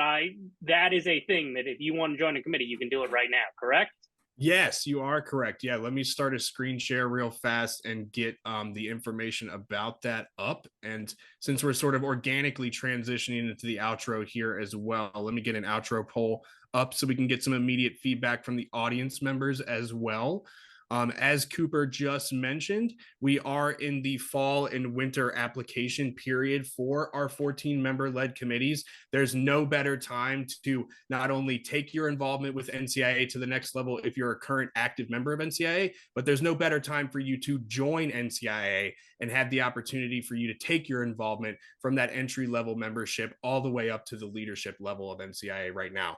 that is a thing that if you want to join a committee, you can do it right now, correct? Yes, you are correct. Yeah, let me start a screen share real fast and get the information about that up. And since we're sort of organically transitioning into the outro here as well, let me get an outro poll up so we can get some immediate feedback from the audience members as well. As Cooper just mentioned, we are in the fall and winter application period for our 14-member-led committees. There's no better time to not only take your involvement with NCIA to the next level if you're a current active member of NCIA, but there's no better time for you to join NCIA and have the opportunity for you to take your involvement from that entry level membership all the way up to the leadership level of NCIA right now.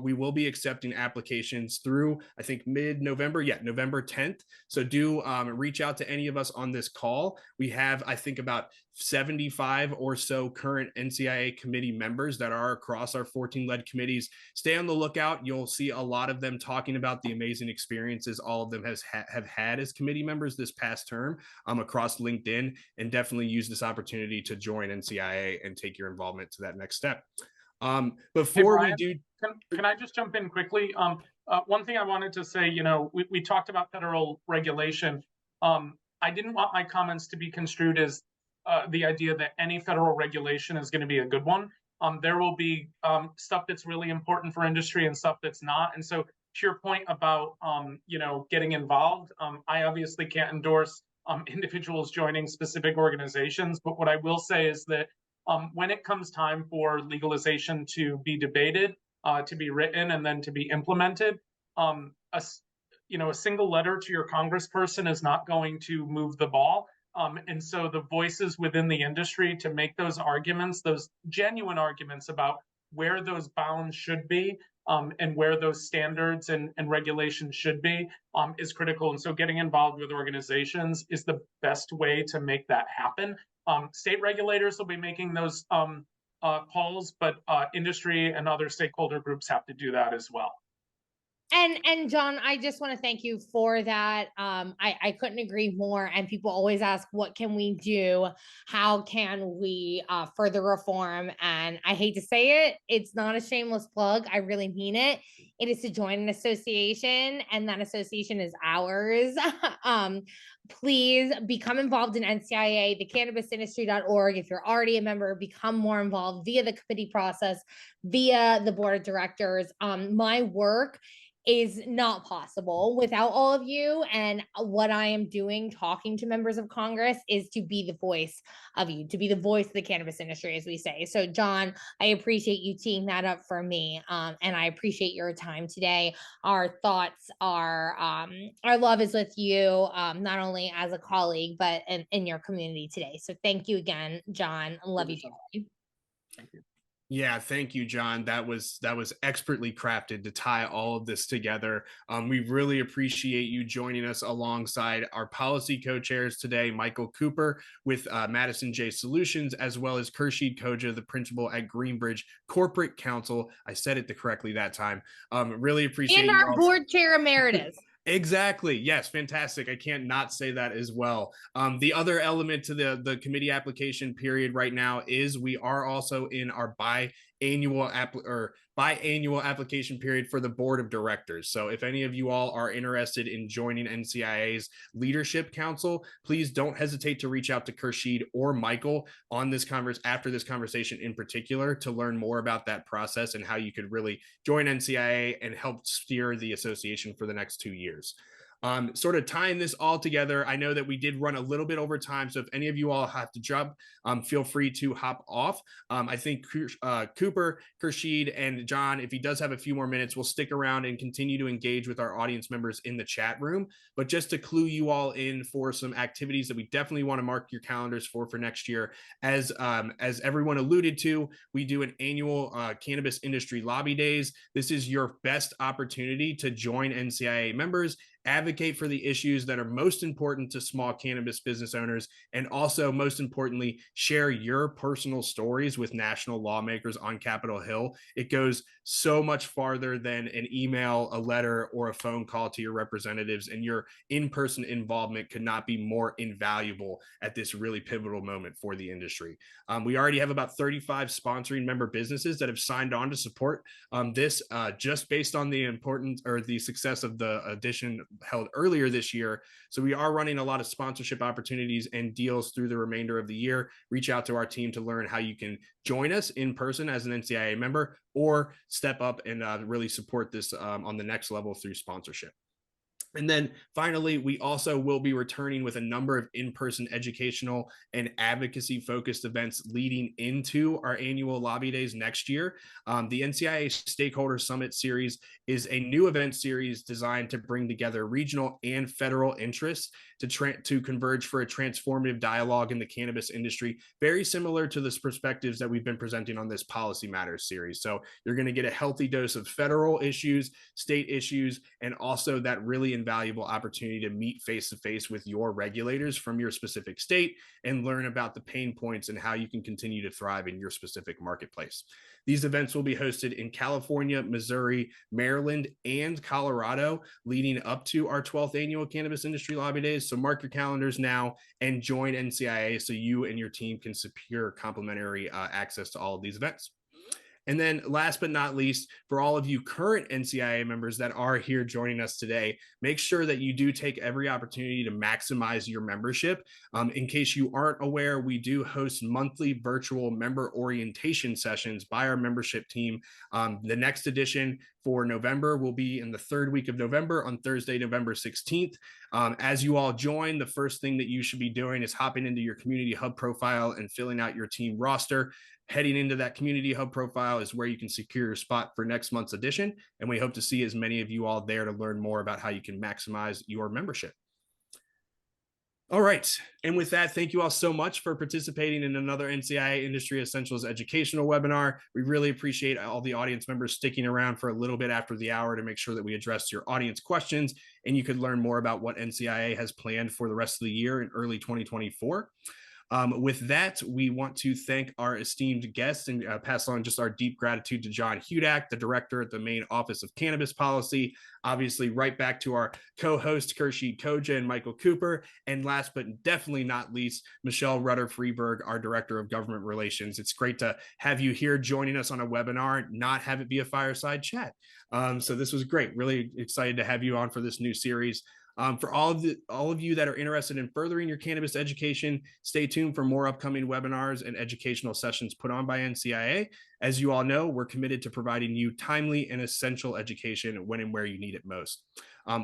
We will be accepting applications through, I think, mid-November. Yeah, November 10th. So do reach out to any of us on this call. We have, I think, about 75 or so current NCIA committee members that are across our 14-led committees. Stay on the lookout. You'll see a lot of them talking about the amazing experiences all of them have had as committee members this past term across LinkedIn, and definitely use this opportunity to join NCIA and take your involvement to that next step. Before Brian, we do, can I just jump in quickly? One thing I wanted to say, we talked about federal regulation. I didn't want my comments to be construed as the idea that any federal regulation is going to be a good one. There will be stuff that's really important for industry and stuff that's not. And so to your point about, getting involved, I obviously can't endorse individuals joining specific organizations. But what I will say is that when it comes time for legalization to be debated, to be written, and then to be implemented, a single letter to your congressperson is not going to move the ball. And so the voices within the industry to make those arguments, those genuine arguments about where those bounds should be, and where those standards and regulations should be, is critical. And so getting involved with organizations is the best way to make that happen. State regulators will be making those calls, but industry and other stakeholder groups have to do that as well. And John, I just want to thank you for that. I couldn't agree more. And people always ask, what can we do? How can we further reform? And I hate to say it, it's not a shameless plug. I really mean it. It is to join an association, and that association is ours. Please become involved in NCIA, thecannabisindustry.org. If you're already a member, become more involved via the committee process, via the board of directors. My work is not possible without all of you. And what I am doing, talking to members of Congress, is to be the voice of you, to be the voice of the cannabis industry, as we say. So John, I appreciate you teeing that up for me. And I appreciate your time today. Our thoughts are, our love is with you, not only as a colleague, but in your community today. So thank you again, John. I love you dearly. Thank you. Yeah, thank you, John. That was expertly crafted to tie all of this together. We really appreciate you joining us alongside our policy co-chairs today, Michael Cooper with Madison J Solutions, as well as Khurshid Khoja, the principal at Greenbridge Corporate Counsel. I said it correctly that time. Really appreciate and our board chair emeritus. Exactly. Yes. Fantastic. I can't not say that as well. The other element to the committee application period right now is we are also in our biannual application period for the board of directors. So if any of you all are interested in joining NCIA's leadership council, please don't hesitate to reach out to Khurshid or Michael on this after this conversation in particular, to learn more about that process and how you could really join NCIA and help steer the association for the next 2 years. Sort of tying this all together, I know that we did run a little bit over time, so if any of you all have to jump, feel free to hop off. I think Cooper, Khurshid, and John, if he does have a few more minutes, will stick around and continue to engage with our audience members in the chat room. But just to clue you all in for some activities that we definitely want to mark your calendars for next year, as everyone alluded to, we do an annual cannabis industry lobby days. This is your best opportunity to join NCIA members, advocate for the issues that are most important to small cannabis business owners, and also, most importantly, share your personal stories with national lawmakers on Capitol Hill. It goes so much farther than an email, a letter, or a phone call to your representatives, and your in-person involvement could not be more invaluable at this really pivotal moment for the industry. We already have about 35 sponsoring member businesses that have signed on to support this, just based on the importance or the success of the edition held earlier this year. So we are running a lot of sponsorship opportunities and deals through the remainder of the year. Reach out to our team to learn how you can join us in person as an NCIA member, or step up and really support this on the next level through sponsorship. And then finally, we also will be returning with a number of in-person educational and advocacy-focused events leading into our annual lobby days next year. The NCIA Stakeholder Summit Series is a new event series designed to bring together regional and federal interests to converge for a transformative dialogue in the cannabis industry, very similar to the perspectives that we've been presenting on this Policy Matters series. So you're going to get a healthy dose of federal issues, state issues, and also that really invaluable opportunity to meet face-to-face with your regulators from your specific state and learn about the pain points and how you can continue to thrive in your specific marketplace. These events will be hosted in California, Missouri, Maryland, and Colorado, leading up to our 12th annual Cannabis Industry Lobby Days. So mark your calendars now and join NCIA so you and your team can secure complimentary access to all of these events. And then last but not least, for all of you current NCIA members that are here joining us today, make sure that you do take every opportunity to maximize your membership. In case you aren't aware, we do host monthly virtual member orientation sessions by our membership team. The next edition for November will be in the third week of November on Thursday, November 16th. As you all join, the first thing that you should be doing is hopping into your Community Hub profile and filling out your team roster. Heading into that Community Hub profile is where you can secure your spot for next month's edition. And we hope to see as many of you all there to learn more about how you can maximize your membership. All right. And with that, thank you all so much for participating in another NCIA Industry Essentials educational webinar. We really appreciate all the audience members sticking around for a little bit after the hour to make sure that we address your audience questions and you could learn more about what NCIA has planned for the rest of the year in early 2024. With that, we want to thank our esteemed guests and pass on just our deep gratitude to John Hudak, the director at the Maine Office of Cannabis Policy, obviously right back to our co-host Khurshid Khoja and Michael Cooper, and last but definitely not least, Michelle Rutter Friberg, our Director of Government Relations. It's great to have you here joining us on a webinar, not have it be a fireside chat. So this was great. Really excited to have you on for this new series. For all of you that are interested in furthering your cannabis education, stay tuned for more upcoming webinars and educational sessions put on by NCIA. As you all know, we're committed to providing you timely and essential education when and where you need it most.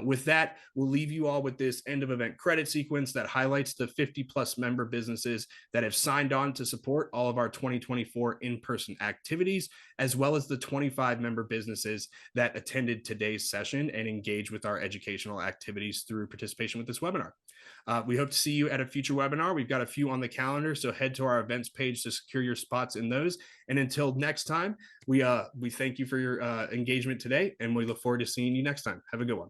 With that, we'll leave you all with this end of event credit sequence that highlights the 50+ member businesses that have signed on to support all of our 2024 in-person activities, as well as the 25 member businesses that attended today's session and engaged with our educational activities through participation with this webinar. We hope to see you at a future webinar. We've got a few on the calendar, so head to our events page to secure your spots in those. And until next time, we thank you for your engagement today, and we look forward to seeing you next time. Have a good one.